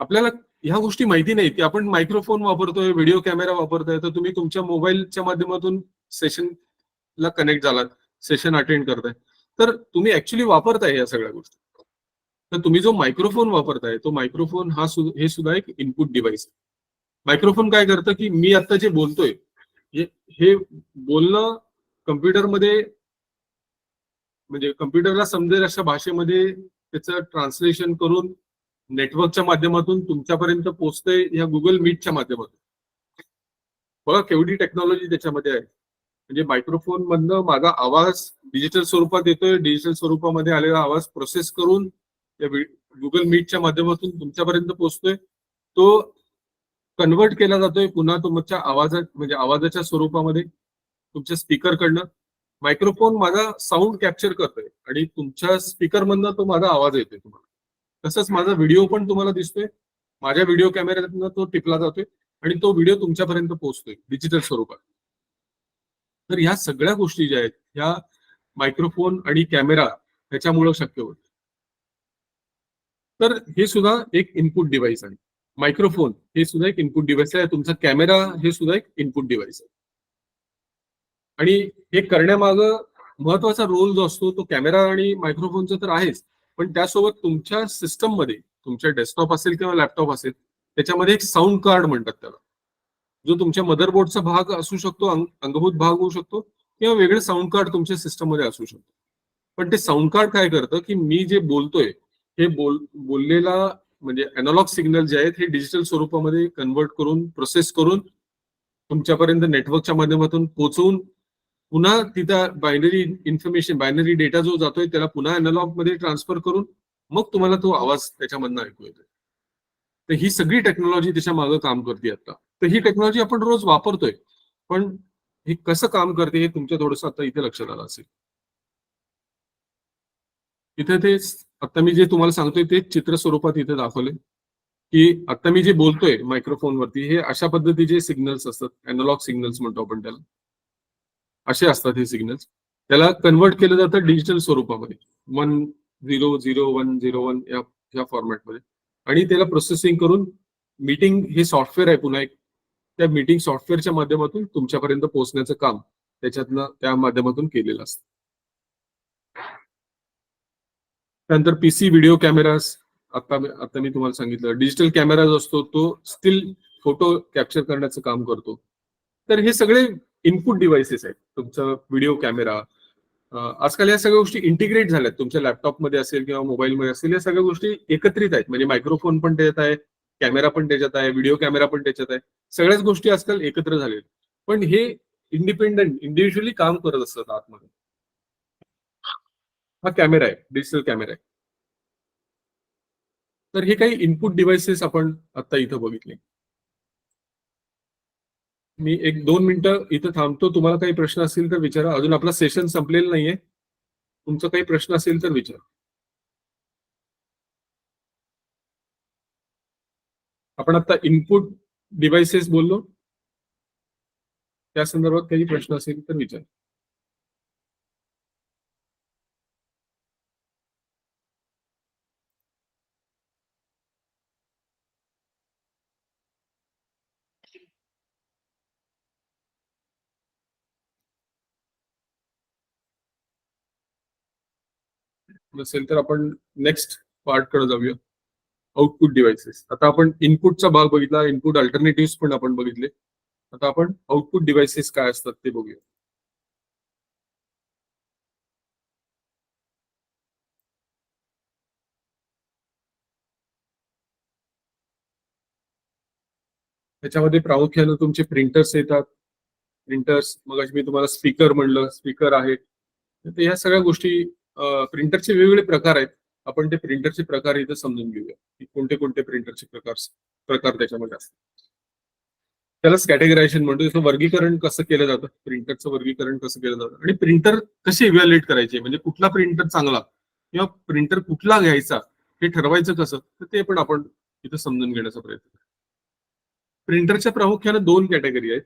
आपल्याला ह्या गोष्टी माहिती नाही की आपण मायक्रोफोन वापरतोय, व्हिडिओ कॅमेरा वापरतोय, तर तुम्ही तुमच्या मोबाईलच्या माध्यमातून सेशनला कनेक्ट झालात, सेशन अटेंड करताय, तर तुम्ही ऍक्च्युली वापरताय या सगळ्या गोष्टी. तर तुम्ही जो मायक्रोफोन वापरताय तो मायक्रोफोन हे सुद्धा एक इनपुट डिव्हाइस. मायक्रोफोन काय करतं की मी आता जे बोलतोय हे बोलणं कम्प्युटरमध्ये, म्हणजे कम्प्युटरला समजेल अशा भाषेमध्ये त्याचं ट्रान्सलेशन करून नेटवर्कच्या माध्यमातून तुमच्यापर्यंत पोहोचतंय या गुगल मीटच्या माध्यमातून. बघा केवढी टेक्नॉलॉजी त्याच्यामध्ये आहे. म्हणजे मायक्रोफोन मधनं माझा आवाज डिजिटल स्वरूपात येतोय, डिजिटल स्वरूपामध्ये आलेला आवाज प्रोसेस करून गुगल मीटच्या माध्यमातून तुमच्यापर्यंत पोहोचतोय, तो कन्वर्ट केला जातोय पुन्हा तुमच्या आवाजाच्या स्वरूपामध्ये तुमच्या स्पीकरकडनं. मायक्रोफोन माझा साऊंड कॅप्चर करतोय आणि तुमच्या स्पीकर मधनं तो माझा आवाज येतोय तुम्हाला. तसंच माझा व्हिडिओ पण तुम्हाला दिसतोय, माझ्या व्हिडिओ कॅमेऱ्यातनं तो टिपला जातोय आणि तो व्हिडिओ तुमच्यापर्यंत पोहोचतोय डिजिटल स्वरूपात. तर ह्या सगळ्या गोष्टी ज्या आहेत ह्या मायक्रोफोन आणि कॅमेरा ह्याच्यामुळे शक्य होत. तर हे सुद्धा एक इनपुट डिव्हाइस आहे. मायक्रोफोन हे सुद्धा एक इनपुट डिव्हाइस आहे. तुमचा कॅमेरा हे सुद्धा एक इनपुट डिव्हाइस आहे. आणि हे करण्यामागं महत्वाचा रोल जो असतो तो कॅमेरा आणि मायक्रोफोनचा तर आहेच, पण त्यासोबत तुमच्या सिस्टम मध्ये, तुमच्या डेस्कटॉप असेल किंवा लॅपटॉप असेल, त्याच्यामध्ये एक साऊंड कार्ड म्हणतात त्याला, जो तुमच्या मदरबोर्डचा भाग असू शकतो, अंगभूत भाग होऊ शकतो, किंवा वेगळं साऊंड कार्ड तुमच्या सिस्टम मध्ये असू शकतो. पण ते साऊंड कार्ड काय करतं की मी जे बोलतोय हे बोललेला म्हणजे अॅनालॉग सिग्नल जे आहेत हे डिजिटल स्वरूपामध्ये कन्वर्ट करून, प्रोसेस करून तुमच्यापर्यंत नेटवर्कच्या माध्यमातून पोहोचवून पुन्हा तिथं बायनरी इन्फॉर्मेशन, बायनरी डेटा जो जातोय त्याला पुन्हा अॅनालॉग मध्ये ट्रान्सफर करून मग तुम्हाला तो आवाज त्याच्यामधनं ऐकू येतोय. तर ही सगळी टेक्नॉलॉजी त्याच्या मागे काम करते आता. तर ही टेक्नॉलॉजी आपण रोज वापरतोय, पण हे कसं काम करते हे तुमच्या थोडंसं आता इथे लक्षात आलं असेल. इथे ते आता मी जे तुम्हाला सांगतोय ते चित्र स्वरूपात इथे दाखवले, की आता मी जे बोलतोय मायक्रोफोन वरती हे अशा पद्धतीचे सिग्नल्स असतात, अॅनालॉग सिग्नल्स म्हणतो आपण त्याला. असे असतात हे सिग्नल्स. त्याला कन्वर्ट केलं जातं डिजिटल स्वरूपामध्ये 100101 या फॉर्मॅटमध्ये, आणि त्याला प्रोसेसिंग करून मीटिंग हे सॉफ्टवेअर आहे पुन्हा एक, त्या मीटिंग सॉफ्टवेअरच्या माध्यमातून तुमच्यापर्यंत पोहोचण्याचं काम त्याच्यातनं त्या माध्यमातून केलेलं असतं. त्यानंतर पीसी व्हिडिओ कॅमेराज, आता मी तुम्हाला सांगितलं डिजिटल कॅमेरा जो असतो तो स्टील फोटो कॅप्चर करण्याचं काम करतो. तर हे सगळे इनपुट डिव्हाइसेस आहेत. तुमचा व्हिडिओ कॅमेरा, आजकाल या सगळ्या गोष्टी इंटिग्रेट झाल्यात. तुमच्या लॅपटॉपमध्ये असेल किंवा मोबाईलमध्ये असेल, या सगळ्या गोष्टी एकत्रित आहेत. म्हणजे मायक्रोफोन पण त्याच्यात आहे, कॅमेरा पण त्याच्यात आहे, व्हिडिओ कॅमेरा पण त्याच्यात आहे. सगळ्याच गोष्टी आजकाल एकत्र झालेत, पण हे इंडिपेंडंट इंडिव्हिज्युअली काम करत असतात आतमध्ये. हा कॅमेरा आहे, डिजिटल कॅमेरा आहे. तर हे काही इनपुट डिव्हाइसेस आपण आता इथं बघितले. मी 1-2 मिनिटं इथं थांबतो. तुम्हाला काही प्रश्न असतील तर विचारा. अजून आपला सेशन संपलेला नाहीये. तुमचा काही प्रश्न असेल तर विचारा. आपण आता इनपुट डिव्हाइसेस बोललो, त्या संदर्भात काही प्रश्न असेल तर विचारा. नसेल तर आपण नेक्स्ट पार्ट कडे जाऊया. Output devices. आता आपण इनपुटचा भाग बघितला, इनपुट अल्टरनेटिव्ह पण आपण बघितले. आता आपण आउटपुट डिव्हाइसेस काय असतात ते बघूया. त्याच्यामध्ये प्रामुख्यानं तुमचे प्रिंटर्स येतात. प्रिंटर्स, मग मी तुम्हाला स्पीकर म्हणलं, स्पीकर आहे. तर ह्या सगळ्या गोष्टी, प्रिंटरचे वेगवेगळे प्रकार आहेत. आपण ते प्रिंटरचे प्रकार इथे समजून घेऊया की कोणते कोणते प्रिंटरचे प्रकार त्याच्यामध्ये असतात. त्यालाच कॅटेगरायझेशन म्हणतो. त्याचं वर्गीकरण कसं केलं जातं, प्रिंटरचं वर्गीकरण कसं केलं जातं, आणि प्रिंटर कसे इव्हॅल्युएट करायचे, म्हणजे कुठला प्रिंटर चांगला किंवा प्रिंटर कुठला घ्यायचा हे ठरवायचं कसं, तर ते पण आपण इथं समजून घेण्याचा प्रयत्न करू. प्रिंटरच्या प्रामुख्याने 2 कॅटेगरी आहेत.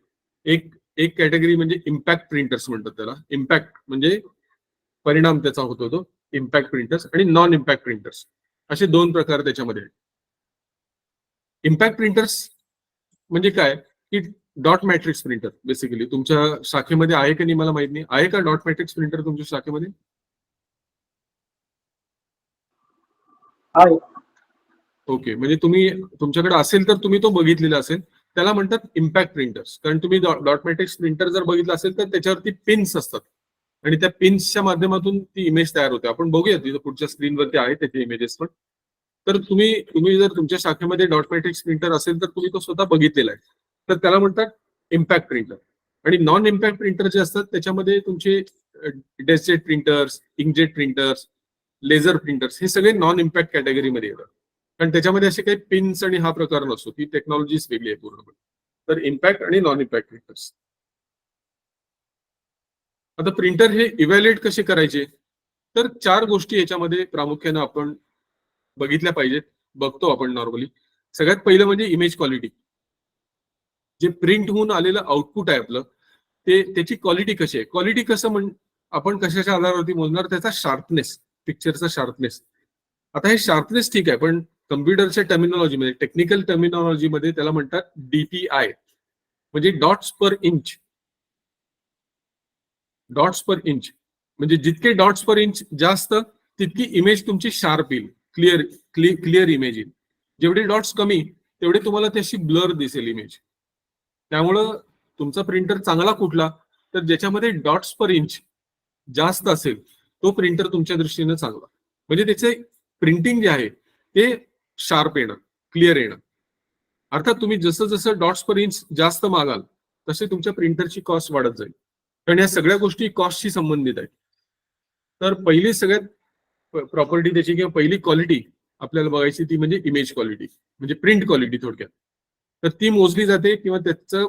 एक कॅटेगरी म्हणजे इम्पॅक्ट प्रिंटर्स म्हणतात त्याला. इम्पॅक्ट म्हणजे परिणाम त्याचा होतो तो इम्पॅक्ट प्रिंटर्स, आणि नॉन इम्पॅक्ट प्रिंटर्स, असे 2 प्रकार त्याच्यामध्ये आहेत. इम्पॅक्ट प्रिंटर्स म्हणजे काय की डॉट मॅट्रिक्स प्रिंटर बेसिकली तुमच्या शाखेमध्ये आहे का नाही मला माहित नाही. आहे का डॉट मॅट्रिक्स प्रिंटर तुमच्या शाखेमध्ये? आहे. ओके, म्हणजे तुमच्याकडे असेल तर तुम्ही तो बघितलेला असेल. त्याला म्हणतात इम्पॅक्ट प्रिंटर्स. कारण तुम्ही डॉट मॅट्रिक्स प्रिंटर जर बघितलं असेल तर त्याच्यावरती पिन्स असतात, आणि त्या पिन्सच्या माध्यमातून ती इमेज तयार होते. आपण बघूया तिथं पुढच्या स्क्रीनवरती आहे त्याचे इमेजेस पण. तर तुम्ही जर तुमच्या शाखेमध्ये डॉट मॅट्रिक्स प्रिंटर असेल तर तुम्ही तो स्वतः बघितलेला आहे. तर त्याला म्हणतात इम्पॅक्ट प्रिंटर. आणि नॉन इम्पॅक्ट प्रिंटर जे असतात त्याच्यामध्ये तुमचे DeskJet printers, inkjet printers, laser printers, हे सगळे नॉन इम्पॅक्ट कॅटेगरीमध्ये येतात. कारण त्याच्यामध्ये असे काही पिन्स आणि हा प्रकार नसतो, ती टेक्नॉलॉजीच वेगळी आहे पूर्णपणे. तर इम्पॅक्ट आणि नॉन इम्पॅक्ट प्रिंटर्स. आता प्रिंटर हे इव्हॅल्युएट कसे करायचे, तर 4 गोष्टी याच्यामध्ये प्रामुख्याने आपण बघितल्या पाहिजेत, बघतो आपण नॉर्मली. सगळ्यात पहिलं म्हणजे इमेज क्वालिटी. जे प्रिंट होऊन आलेलं आउटपुट आहे आपलं, त्याची क्वालिटी कशी आहे. क्वालिटी कसं आपण कशाच्या आधारावरती मोजणार, त्याचा शार्पनेस, पिक्चरचा शार्पनेस. आता हे शार्पनेस ठीक आहे, पण कम्प्युटरच्या टर्मिनॉलॉजीमध्ये, टेक्निकल टर्मिनॉलॉजीमध्ये त्याला म्हणतात DPI, म्हणजे डॉट्स पर इंच. डॉट्स पर इंच म्हणजे जितके डॉट्स पर इंच जास्त तितकी इमेज तुमची शार्प येईल, क्लिअर इमेज येईल. जेवढे डॉट्स कमी तेवढे तुम्हाला त्याची ब्लर दिसेल इमेज. त्यामुळं तुमचा प्रिंटर चांगला कुठला, तर ज्याच्यामध्ये डॉट्स पर इंच जास्त असेल तो प्रिंटर तुमच्या दृष्टीने चांगला. म्हणजे त्याचे प्रिंटिंग जे आहे ते शार्प येणं, क्लिअर येणं. अर्थात तुम्ही जसं जसं डॉट्स पर इंच जास्त मागाल तसे तुमच्या प्रिंटरची कॉस्ट वाढत जाईल. कारण या सगळ्या गोष्टी कॉस्टशी संबंधित आहेत. तर पहिली सगळ्यात प्रॉपर्टी त्याची किंवा पहिली क्वालिटी आपल्याला बघायची ती म्हणजे इमेज क्वालिटी, म्हणजे प्रिंट क्वालिटी थोडक्यात. तर ती मोजली जाते किंवा त्याचं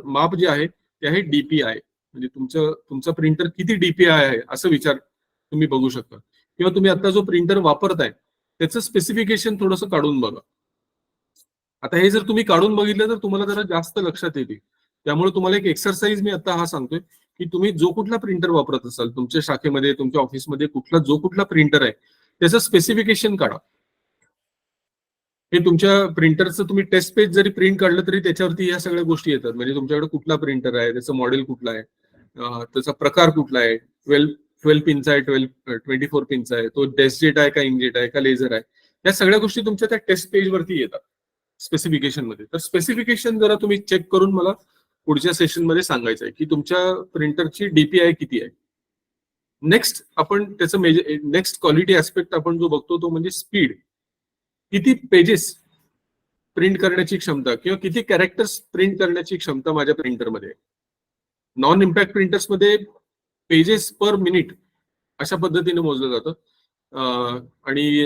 माप जे आहे ते आहे DPI, म्हणजे तुमचं प्रिंटर किती DPI आहे असं विचार तुम्ही बघू शकता. किंवा तुम्ही आता जो प्रिंटर वापरताय त्याचं स्पेसिफिकेशन थोडंसं काढून बघा. आता हे जर तुम्ही काढून बघितलं तर तुम्हाला जरा जास्त लक्षात येते. त्यामुळे तुम्हाला एक एक्सरसाइज मी आता हा सांगतोय की तुम्ही जो कुठला प्रिंटर वापरत असाल तुमच्या शाखेमध्ये, तुमच्या ऑफिसमध्ये जो कुठला प्रिंटर आहे त्याचं स्पेसिफिकेशन काढा. हे तुमच्या प्रिंटरचं तुम्ही टेस्ट पेज जरी प्रिंट काढलं तरी त्याच्यावरती या सगळ्या गोष्टी येतात. म्हणजे तुमच्याकडे कुठला प्रिंटर आहे, त्याचं मॉडेल कुठला आहे, त्याचा प्रकार कुठला आहे, 12 पिनचा आहे, 24 पिनचा आहे, तो डेस्कजेट आहे का इंकजेट आहे का लेझर आहे, या सगळ्या गोष्टी तुमच्या त्या टेस्ट पेज वरती येतात स्पेसिफिकेशन मध्ये. तर स्पेसिफिकेशन जरा तुम्ही चेक करून मला पुढच्या सेशन मध्ये सांगायचं आहे की तुमच्या प्रिंटरची DPI किती आहे. नेक्स्ट आपण त्याचं नेक्स्ट क्वालिटी ऍस्पेक्ट आपण जो बघतो तो म्हणजे स्पीड. किती पेजेस प्रिंट करण्याची क्षमता किंवा किती कॅरेक्टर्स प्रिंट करण्याची क्षमता माझ्या प्रिंटरमध्ये आहे. नॉन इम्पॅक्ट प्रिंटर्स मध्ये पेजेस पर मिनिट अशा पद्धतीने मोजलं जातं, आणि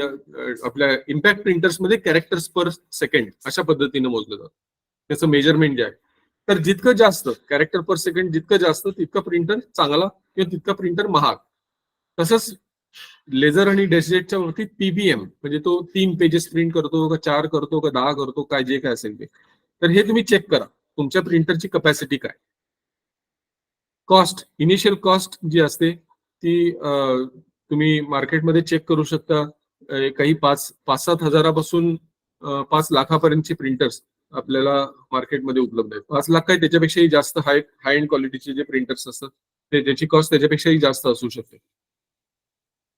आपल्या इम्पॅक्ट प्रिंटर्स मध्ये कॅरेक्टर्स पर सेकंड अशा पद्धतीने मोजलं जातं. त्याचं मेजरमेंट जे आहे, तर जितकं जास्त कॅरेक्टर पर सेकंड जितकं जास्त तितका प्रिंटर चांगला किंवा तितका प्रिंटर महाग. तसंच लेझर आणि डेस्कजेटच्या बाबतीत PPM, म्हणजे तो 3 पेजेस प्रिंट करतो का 4 करतो का 10 करतो, काय जे काय असेल ते. तर हे तुम्ही चेक करा तुमच्या प्रिंटरची कपॅसिटी काय. कॉस्ट, इनिशियल कॉस्ट जी असते ती तुम्ही मार्केटमध्ये चेक करू शकता. काही 5-7 हजारापासून 5 लाखापर्यंतचे प्रिंटर्स आपल्याला मार्केटमध्ये उपलब्ध आहेत. 5 लाख काय त्याच्यापेक्षाही जास्त हाय एंड क्वालिटीचे जे प्रिंटर्स असतात त्याची कॉस्ट त्याच्यापेक्षाही जास्त असू शकते.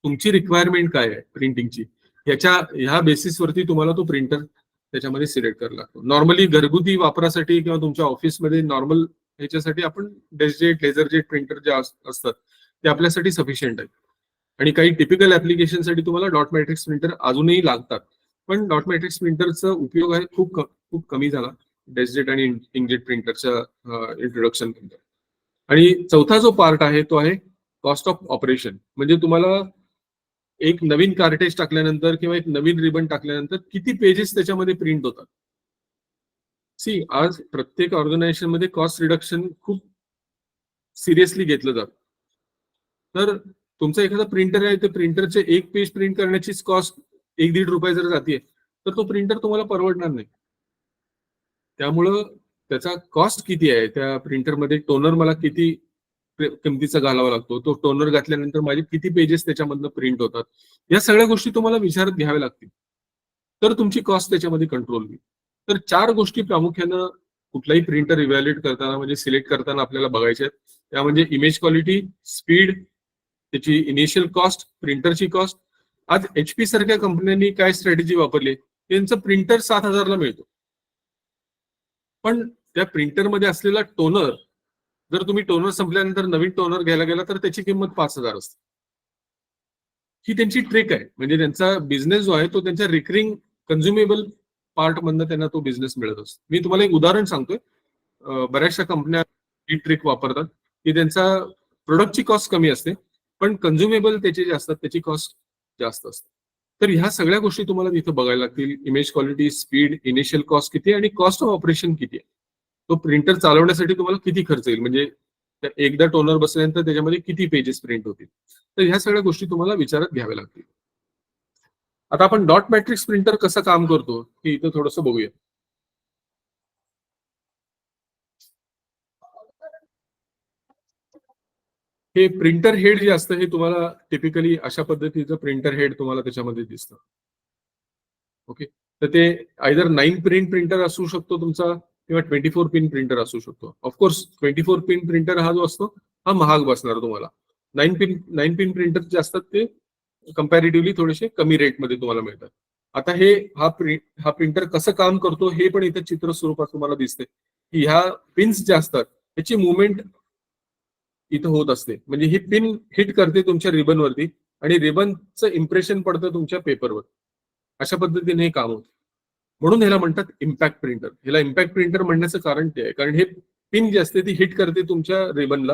तुमची रिक्वायरमेंट काय आहे प्रिंटिंगची, ह्या बेसिसवरती तुम्हाला तो प्रिंटर त्याच्यामध्ये सिलेक्ट करायला लागतो. नॉर्मली घरगुती वापरासाठी किंवा तुमच्या ऑफिसमध्ये नॉर्मल ह्याच्यासाठी आपण डेस्कजेट, लेझरजेट प्रिंटर जे असतात ते आपल्यासाठी सफिशियंट आहेत. आणि काही टिपिकल ऍप्लिकेशनसाठी तुम्हाला डॉट मॅट्रिक्स प्रिंटर अजूनही लागतात, पण डॉट मॅट्रिक्स प्रिंटरचा उपयोग आहे खूप कमी झाला डेस्कजेट आणि इंकजेट प्रिंटरच्या इंट्रोडक्शन नंतर. आणि चौथा जो पार्ट आहे तो आहे कॉस्ट ऑफ ऑपरेशन. म्हणजे तुम्हाला एक नवीन कार्टेज टाकल्यानंतर किंवा एक नवीन रिबन टाकल्यानंतर किती पेजेस त्याच्यामध्ये प्रिंट होतात. आज प्रत्येक ऑर्गनायझेशन मध्ये कॉस्ट रिडक्शन खूप सिरियसली घेतलं जातं. तर तुमचा एखादा प्रिंटर आहे, ते प्रिंटरचे एक पेज प्रिंट करण्याचीच कॉस्ट 1-1.5 रुपये जर जाते तर तो प्रिंटर तुम्हाला परवडणार नाही. त्यामुळं त्याचा कॉस्ट किती आहे, त्या प्रिंटरमध्ये टोनर मला किती किमतीचा घालावा लागतो, तो टोनर घातल्यानंतर माझे किती पेजेस त्याच्यामधनं प्रिंट होतात, या सगळ्या गोष्टी तुम्हाला विचारात घ्याव्या लागतील. तर तुमची कॉस्ट त्याच्यामध्ये कंट्रोल होईल. तर 4 गोष्टी प्रामुख्यानं कुठलाही प्रिंटर इव्हॅल्युएट करताना म्हणजे सिलेक्ट करताना आपल्याला बघायच्या आहेत. त्या म्हणजे इमेज क्वालिटी, स्पीड, त्याची इनिशियल कॉस्ट, प्रिंटरची कॉस्ट. आज HP सारख्या कंपन्यांनी काय स्ट्रॅटेजी वापरली, त्यांचं प्रिंटर 7,000ला मिळतो, पण त्या प्रिंटरमध्ये असलेला टोनर, जर तुम्ही टोनर संपल्यानंतर नवीन टोनर घ्यायला गेला तर त्याची किंमत 5,000 असते. ही त्यांची ट्रिक आहे. म्हणजे त्यांचा बिझनेस जो आहे तो त्यांच्या रिकरिंग कन्झ्युमेबल पार्ट मधनं त्यांना तो बिझनेस मिळत असतो. मी तुम्हाला एक उदाहरण सांगतोय. बऱ्याचशा कंपन्या ही ट्रिक वापरतात की त्यांचा प्रोडक्टची कॉस्ट कमी असते पण कन्झ्युमेबल त्याचे जे असतात त्याची कॉस्ट जास्त असते. तर ह्या सगळ्या गोष्टी तुम्हाला तिथे बघायला लागतील. Image quality, speed, initial cost किती आणि कॉस्ट ऑफ ऑपरेशन किती आहे. तो प्रिंटर चालवण्यासाठी तुम्हाला किती खर्च येईल, म्हणजे एकदा टोनर बसल्यानंतर त्याच्यामध्ये किती पेजेस प्रिंट होतील. तर ह्या सगळ्या गोष्टी तुम्हाला विचारात घ्याव्या लागतील. आता आपण डॉट मॅट्रिक्स प्रिंटर कसं काम करतो हे इथं थोडंसं बघूया. हे प्रिंटर हेड जे असतं हे तुम्हाला टिपिकली अशा पद्धतीचं प्रिंटर हेड तुम्हाला त्याच्यामध्ये दिसतं. ओके, तर ते आयदर 9 पिन प्रिंटर असू शकतो तुमचा किंवा 24 पिन प्रिंटर असू शकतो. ऑफकोर्स 24 पिन प्रिंटर हा जो असतो हा महाग बसणार तुम्हाला. 9 पिन प्रिंटर जे असतात ते कंपॅरेटिव्हली थोडेसे कमी रेटमध्ये तुम्हाला मिळतात. आता हा प्रिंटर कसं काम करतो हे पण इथे चित्र स्वरूपात तुम्हाला दिसते की ह्या पिन्स ज्या असतात त्याची मुवमेंट इथं होत असते. म्हणजे ही पिन हिट करते तुमच्या रिबनवरती आणि रिबनचं इम्प्रेशन पडतं तुमच्या पेपरवर. अशा पद्धतीने हे काम होतं. म्हणून ह्याला म्हणतात इम्पॅक्ट प्रिंटर. ह्याला इम्पॅक्ट प्रिंटर म्हणण्याचं कारण ते आहे कारण हे पिन जी असते ती हिट करते तुमच्या रिबनला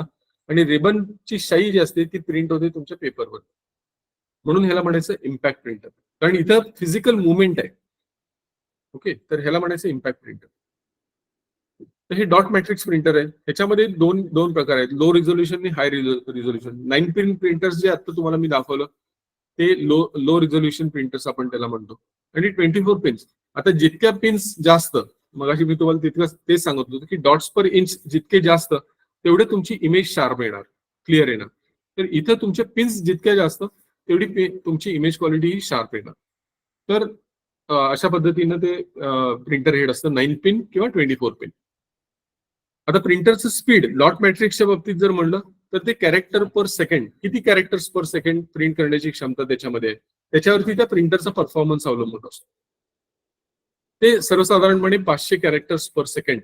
आणि रिबनची शाई जी असते ती प्रिंट होते तुमच्या पेपरवर. म्हणून ह्याला म्हणायचं इम्पॅक्ट प्रिंटर, कारण इथं फिजिकल मुवमेंट आहे. ओके, तर ह्याला म्हणायचं इम्पॅक्ट प्रिंटर. तर हे डॉट मॅट्रिक्स प्रिंटर आहे. ह्याच्यामध्ये दोन प्रकार आहेत, लो रिझोल्युशन आणि हाय रिझोल्युशन. 9 पिन प्रिंटर्स जे आता तुम्हाला मी दाखवलं ते लो रिझोल्युशन प्रिंटर्स आपण त्याला म्हणतो. आणि 24 पिन्स. आता जितक्या पिन्स जास्त, मगाशी मी तुम्हाला तितकं तेच सांगत होतो की डॉट्स पर इंच जितके जास्त तेवढे तुमची इमेज शार्प येणार, क्लिअर येणार. तर इथं तुमचे पिन्स जितक्या जास्त तेवढी तुमची इमेज क्वालिटी ही शार्प येणार. तर अशा पद्धतीनं ते प्रिंटर हेड असतं 9 पिन किंवा 24 पिन. आता प्रिंटरचं स्पीड डॉट मॅट्रिक्सच्या बाबतीत जर म्हणलं तर ते कॅरेक्टर पर सेकंड, किती कॅरेक्टर्स पर सेकंड प्रिंट करण्याची क्षमता त्याच्यामध्ये आहे त्याच्यावरती त्या प्रिंटरचा परफॉर्मन्स अवलंबून असतो. ते सर्वसाधारणपणे 500 कॅरेक्टर्स पर सेकंड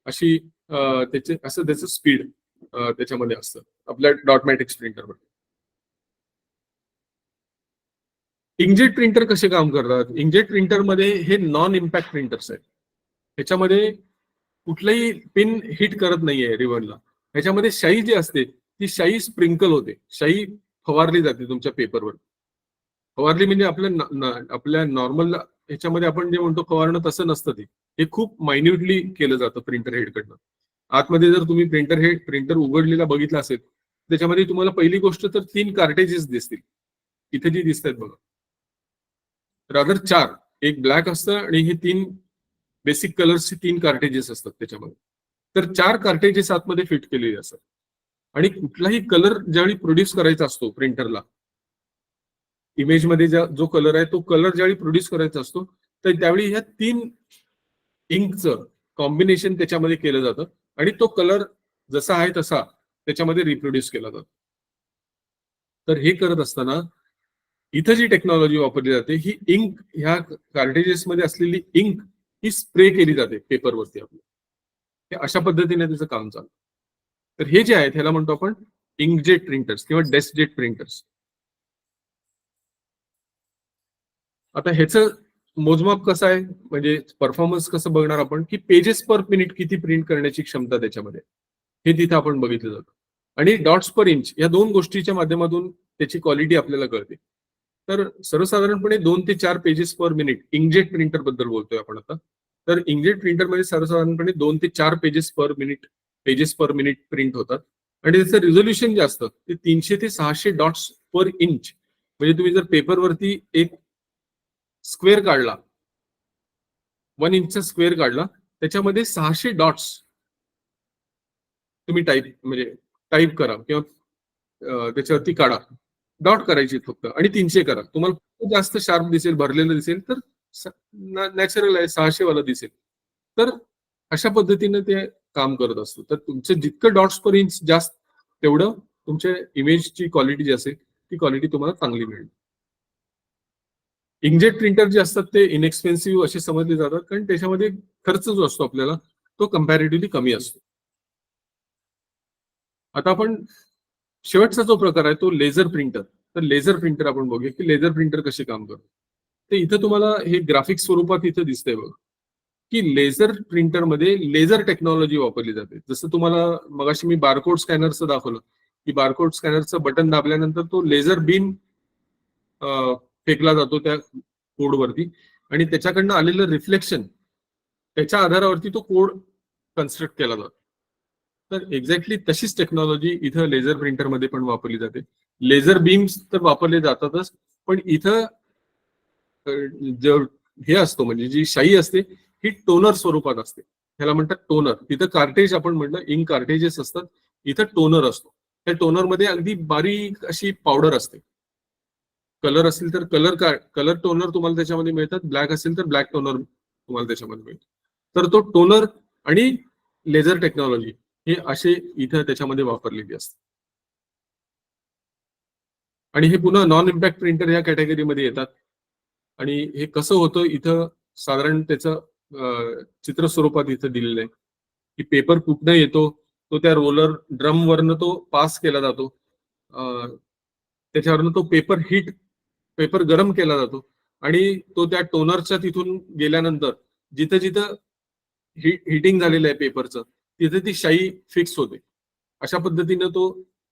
अशी त्याचं स्पीड त्याच्यामध्ये असतं आपल्या डॉट मॅट्रिक्स प्रिंटरमध्ये. इंकजेट प्रिंटर कसे काम करतात? इंकजेट प्रिंटरमध्ये हे नॉन इम्पॅक्ट प्रिंटर्स आहेत. ह्याच्यामध्ये कुठलंही पिन हिट करत नाहीये रिबनला. ह्याच्यामध्ये शाई जी असते ती शाई स्प्रिंकल होते, शाई फवारली जाते तुमच्या पेपरवर. फवारली म्हणजे आपल्या नॉर्मल ह्याच्यामध्ये आपण जे म्हणतो फवारणं तसं नसतं ते. हे खूप मायन्युटली केलं जातं प्रिंटर हेडकडनं. आतमध्ये जर तुम्ही प्रिंटर उघडलेला बघितला असेल त्याच्यामध्ये तुम्हाला पहिली गोष्ट तर 3 कार्टेजेस दिसतील. इथे जी दिसत आहेत बघा, रादर 4, एक ब्लॅक असतं आणि हे 3 बेसिक कलर्सचे 3 कार्टेजेस असतात त्याच्यामध्ये. तर 4 कार्टेजेस आतमध्ये फिट केलेले असतात. आणि कुठलाही कलर ज्यावेळी प्रोड्यूस करायचा असतो प्रिंटरला, इमेजमध्ये जो कलर आहे तो कलर ज्यावेळी प्रोड्यूस करायचा असतो तर त्यावेळी ह्या 3 इंकचं कॉम्बिनेशन त्याच्यामध्ये केलं जातं आणि तो कलर जसा आहे तसा त्याच्यामध्ये रिप्रोड्यूस केला जातो. तर हे करत असताना इथं जी टेक्नॉलॉजी वापरली जाते ही इंक, ह्या कार्टेजेस मध्ये असलेली इंक ही स्प्रे केली जाते पेपरवरती आपल्या. हे अशा पद्धतीने त्याचं काम चालतं. तर हे जे आहेत ह्याला म्हणतो आपण इंकजेट प्रिंटर्स किंवा डेस्कजेट प्रिंटर्स. आता ह्याचं मोजमाप कसं आहे, म्हणजे परफॉर्मन्स कसं बघणार आपण की पेजेस पर मिनिट किती प्रिंट करण्याची क्षमता त्याच्यामध्ये, हे तिथं आपण बघितलं जातं. आणि डॉट्स पर इंच या 2 गोष्टीच्या माध्यमातून त्याची क्वालिटी आपल्याला कळते. तर सर्वसाधारणपणे 2 ते 4 pages per minute inkjet printer बद्दल बोलतोय आपण आता. तर इंकजेट प्रिंटरमध्ये सर्वसाधारणपणे 2 ते 4 पेजेस पर मिनिट प्रिंट होतात. आणि त्याचं रिझोल्युशन जे असतं ते 300 ते 600 डॉट्स पर इंच. म्हणजे तुम्ही जर पेपरवरती एक स्क्वेअर काढला, 1 इंचचा स्क्वेअर काढला, त्याच्यामध्ये 600 डॉट्स तुम्ही टाईप करा किंवा त्याच्यावरती काढा. डॉट करायची फक्त आणि 300 करा. तुम्हाला खूप जास्त शार्प दिसेल, भरलेलं दिसेल तर नॅचरल आहे 600 वाला दिसेल. तर अशा पद्धतीने ते काम करत असतं. तर तुमचं जितकं डॉट्स पर इंच जास्त तेवढं तुमच्या इमेजची क्वालिटी जी असेल ती क्वालिटी तुम्हाला चांगली मिळेल. इंकजेट प्रिंटर जे असतात ते इनएक्सपेन्सिव्ह असे समजले जातात कारण त्याच्यामध्ये खर्च जो असतो आपल्याला तो कम्पॅरेटिव्हली कमी असतो. आता आपण शेवटचा जो प्रकार आहे तो लेझर प्रिंटर. तर लेझर प्रिंटर आपण बघूया की लेझर प्रिंटर कसे काम करतात. तर इथं तुम्हाला हे ग्राफिक स्वरूपात इथं दिसतंय बघा की लेझर प्रिंटरमध्ये लेझर टेक्नॉलॉजी वापरली जाते. जसं तुम्हाला मगाशी मी बारकोड स्कॅनरचं दाखवलं की बारकोड स्कॅनरचं बटन दाबल्यानंतर तो लेझर बीम फेकला जातो त्या कोडवरती आणि त्याच्याकडनं आलेलं रिफ्लेक्शन त्याच्या आधारावरती तो कोड कन्स्ट्रक्ट केला जातो. तर एक्झॅक्टली तशीच टेक्नॉलॉजी इथं लेझर प्रिंटरमध्ये पण वापरली जाते. लेझर बीम्स तर वापरले जातातच, पण इथं हे असतो म्हणजे जी शाई असते ही टोनर स्वरूपात असते. ह्याला म्हणतात टोनर. तिथं कार्टेज आपण म्हटलं इंक कार्टेजेस असतात, इथं टोनर असतो. त्या टोनरमध्ये अगदी बारीक अशी पावडर असते. कलर असेल तर कलर टोनर तुम्हाला त्याच्यामध्ये मिळतात, ब्लॅक असेल तर ब्लॅक टोनर तुम्हाला त्याच्यामध्ये मिळतो. तर तो टोनर आणि लेझर टेक्नॉलॉजी हे असे इथं त्याच्यामध्ये वापरलेली असते. आणि हे पुन्हा नॉन इम्पॅक्ट प्रिंटर या कॅटेगरीमध्ये येतात. आणि हे कसं होतं इथं साधारण त्याचं चित्र स्वरूपात इथं दिलेलं आहे की पेपर कुठनं येतो, तो त्या रोलर ड्रम वरनं तो पास केला जातो, त्याच्यावरनं तो पेपर गरम केला जातो आणि तो त्या टोनरच्या तिथून गेल्यानंतर जिथं जिथं हिटिंग झालेलं आहे पेपरचं तिथे ती शाई फिक्स होते. अशा पद्धतीनं तो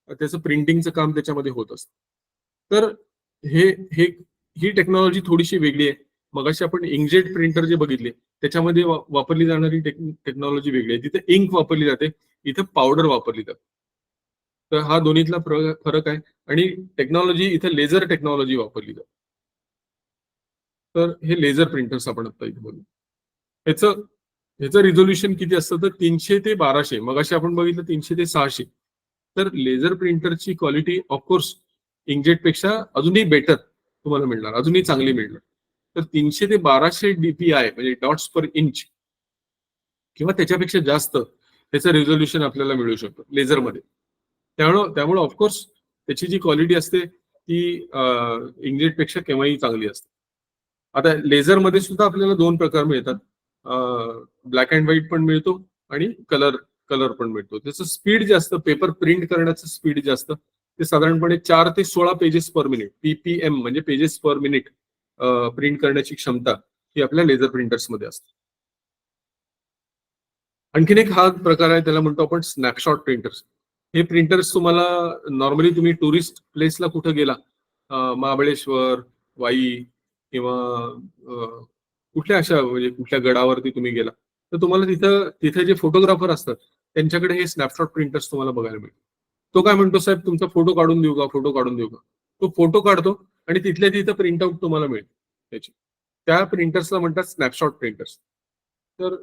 त्याचं प्रिंटिंगचं काम त्याच्यामध्ये होत असतं. तर हे हे ही टेक्नॉलॉजी थोडीशी वेगळी आहे. मगाशी आपण इंकजेट प्रिंटर जे बघितले त्याच्यामध्ये वापरली जाणारी टेक्नॉलॉजी वेगळी आहे. तिथे इंक वापरली जाते, इथे पावडर वापरली जाते. तर हा दोन्हीतला फरक आहे. आणि टेक्नॉलॉजी इथे लेझर टेक्नॉलॉजी वापरली जाते. तर हे लेझर प्रिंटर्स आपण आता इथे बघू. ह्याचं रिझोल्युशन किती असतं तर 300 ते 1200. मगाशी आपण बघितलं 300 ते 600. तर लेझर प्रिंटरची क्वालिटी ऑफकोर्स इंकजेट पेक्षा अजूनही बेटर तुम्हाला मिळणार, अजूनही चांगली मिळणार. तर 300 ते 1200 DPI म्हणजे डॉट्स पर इंच किंवा त्याच्यापेक्षा जास्त त्याचं रिझोल्युशन आपल्याला मिळू शकतं लेझरमध्ये. त्यामुळे ऑफकोर्स त्याची जी क्वालिटी असते ती इंकजेट पेक्षा केव्हाही चांगली असते. आता लेझरमध्ये सुद्धा आपल्याला 2 प्रकार मिळतात. ब्लॅक अँड व्हाईट पण मिळतो आणि कलर पण मिळतो. त्याचं स्पीड जे असतं, पेपर प्रिंट करण्याचं स्पीड जे असतं ते साधारणपणे 4 ते 16 पेजेस पर मिनिट, PPM म्हणजे पेजेस पर मिनिट प्रिंट करण्याची क्षमता ही आपल्या लेझर प्रिंटर्समध्ये असते. आणखीन एक हा प्रकार आहे, त्याला म्हणतो आपण स्नॅपशॉट प्रिंटर्स. हे प्रिंटर्स तुम्हाला नॉर्मली तुम्ही टुरिस्ट प्लेसला कुठं गेला, महाबळेश्वर, वाई किंवा कुठल्या अशा म्हणजे कुठल्या गडावरती तुम्ही गेला तर तुम्हाला तिथे जे फोटोग्राफर असतात त्यांच्याकडे हे स्नॅपशॉट प्रिंटर्स तुम्हाला बघायला मिळतात. तो काय म्हणतो, साहेब तुमचा फोटो काढून देऊ का, फोटो काढून देऊ का. तो फोटो काढतो आणि तिथल्या तिथं प्रिंटआउट तुम्हाला मिळेल त्याची. त्या प्रिंटर्सला म्हणतात स्नॅपशॉट प्रिंटर्स. तर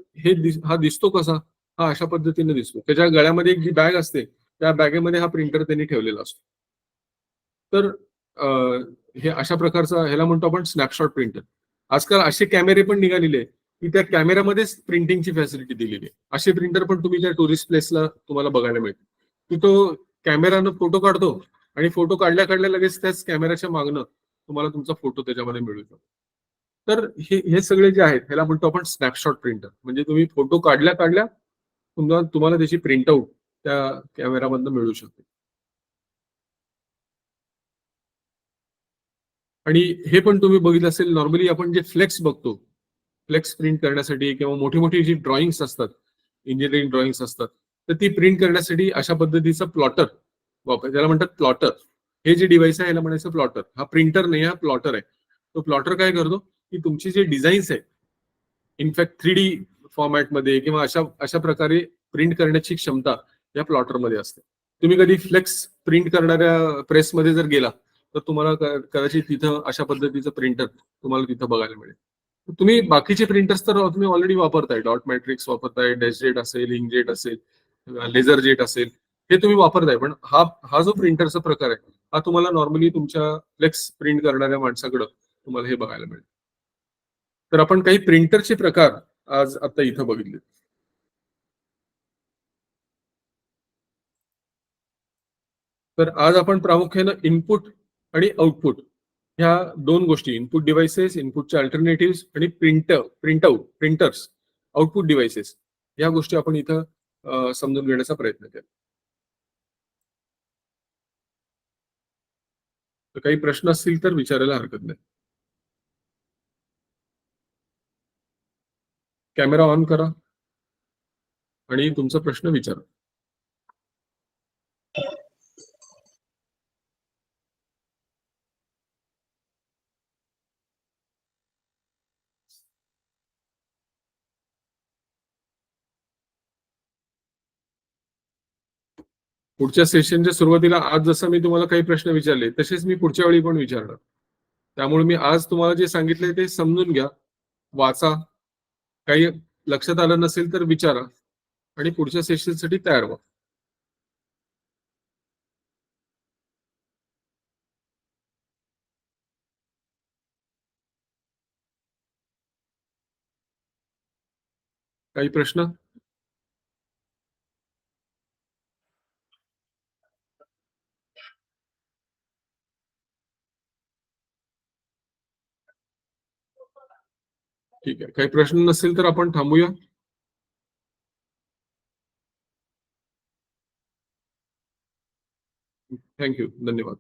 हा दिसतो कसा, हा अशा पद्धतीने दिसतो. त्याच्या गळ्यामध्ये एक जी बॅग असते त्या बॅगेमध्ये हा प्रिंटर त्यांनी ठेवलेला असतो. तर हे अशा प्रकारचा ह्याला म्हणतो आपण स्नॅपशॉट प्रिंटर. आजकाल असे कॅमेरे पण निघालेले की त्या कॅमेऱ्यामध्येच प्रिंटिंगची फॅसिलिटी दिलेली आहे. असे प्रिंटर पण तुम्ही त्या टुरिस्ट प्लेसला तुम्हाला बघायला मिळते की तो कॅमेरानं फोटो काढतो आणि फोटो काढल्या लगेच त्याच कॅमेऱ्याच्या मागणं तुम्हाला तुमचा फोटो त्याच्यामध्ये मिळू शकतो. तर हे सगळे जे आहेत ह्याला म्हणतो आपण स्नॅपशॉट प्रिंटर. म्हणजे तुम्ही फोटो काढल्या तुम्हाला त्याची प्रिंटआउट त्या कॅमेरामधनं मिळू शकते. आणि हे पण तुम्ही बघितलं असेल, नॉर्मली आपण जे फ्लेक्स बघतो, फ्लेक्स प्रिंट करण्यासाठी किंवा मोठी मोठी जी ड्रॉइंग्स असतात, इंजिनिअरिंग ड्रॉइंग्स असतात, तर ती प्रिंट करण्यासाठी अशा पद्धतीचा प्लॉटर वापर, त्याला म्हणतात प्लॉटर. हे जे डिव्हाइस आहे याला म्हणायचं प्लॉटर. हा प्रिंटर नाही, हा प्लॉटर आहे. तो प्लॉटर काय करतो की तुमची जे डिझाईन्स आहे इनफॅक्ट 3D फॉर्मॅटमध्ये किंवा अशा प्रकारे प्रिंट करण्याची क्षमता या प्लॉटरमध्ये असते. तुम्ही कधी फ्लेक्स प्रिंट करणाऱ्या प्रेसमध्ये जर गेला तर तुम्हाला कदाचित तिथं अशा पद्धतीचं प्रिंटर तुम्हाला तिथं बघायला मिळेल. तुम्ही बाकीचे प्रिंटर्स तर तुम्ही ऑलरेडी वापरताय, डॉट मॅट्रिक्स वापरताय, डॅशजेट असेल, इंकजेट असेल, लेझर जेट असेल, हे तुम्ही वापरताय. पण हा जो प्रिंटरचा प्रकार आहे हा तुम्हाला नॉर्मली तुमच्या फ्लेक्स प्रिंट करणाऱ्या माणसाकडं तुम्हाला हे बघायला मिळेल. तर आपण काही प्रिंटरचे प्रकार आज आता इथं बघितले. तर आज आपण प्रामुख्यानं इनपुट आणि आउटपुट ह्या 2 गोष्टी, इनपुट डिव्हाइसेस, इनपुटचे अल्टरनेटिव्ह आणि प्रिंटर्स, आउटपुट डिव्हाइसेस, या गोष्टी आपण इथं समजून घेण्याचा प्रयत्न केला. तर काही प्रश्न असतील तर विचारायला हरकत नाही. कॅमेरा ऑन करा आणि तुमचा प्रश्न विचारा. पुढच्या सेशनच्या सुरुवातीला आज जसं मी तुम्हाला काही प्रश्न विचारले तसेच मी पुढच्या वेळी पण विचारणार. त्यामुळे मी आज तुम्हाला जे सांगितलंय ते समजून घ्या, वाचा, काही लक्षात आलं नसेल तर विचारा आणि पुढच्या सेशनसाठी तयार व्हा. काही प्रश्न? ठीक आहे, काही प्रश्न नसेल तर आपण थांबूया. थँक्यू, धन्यवाद.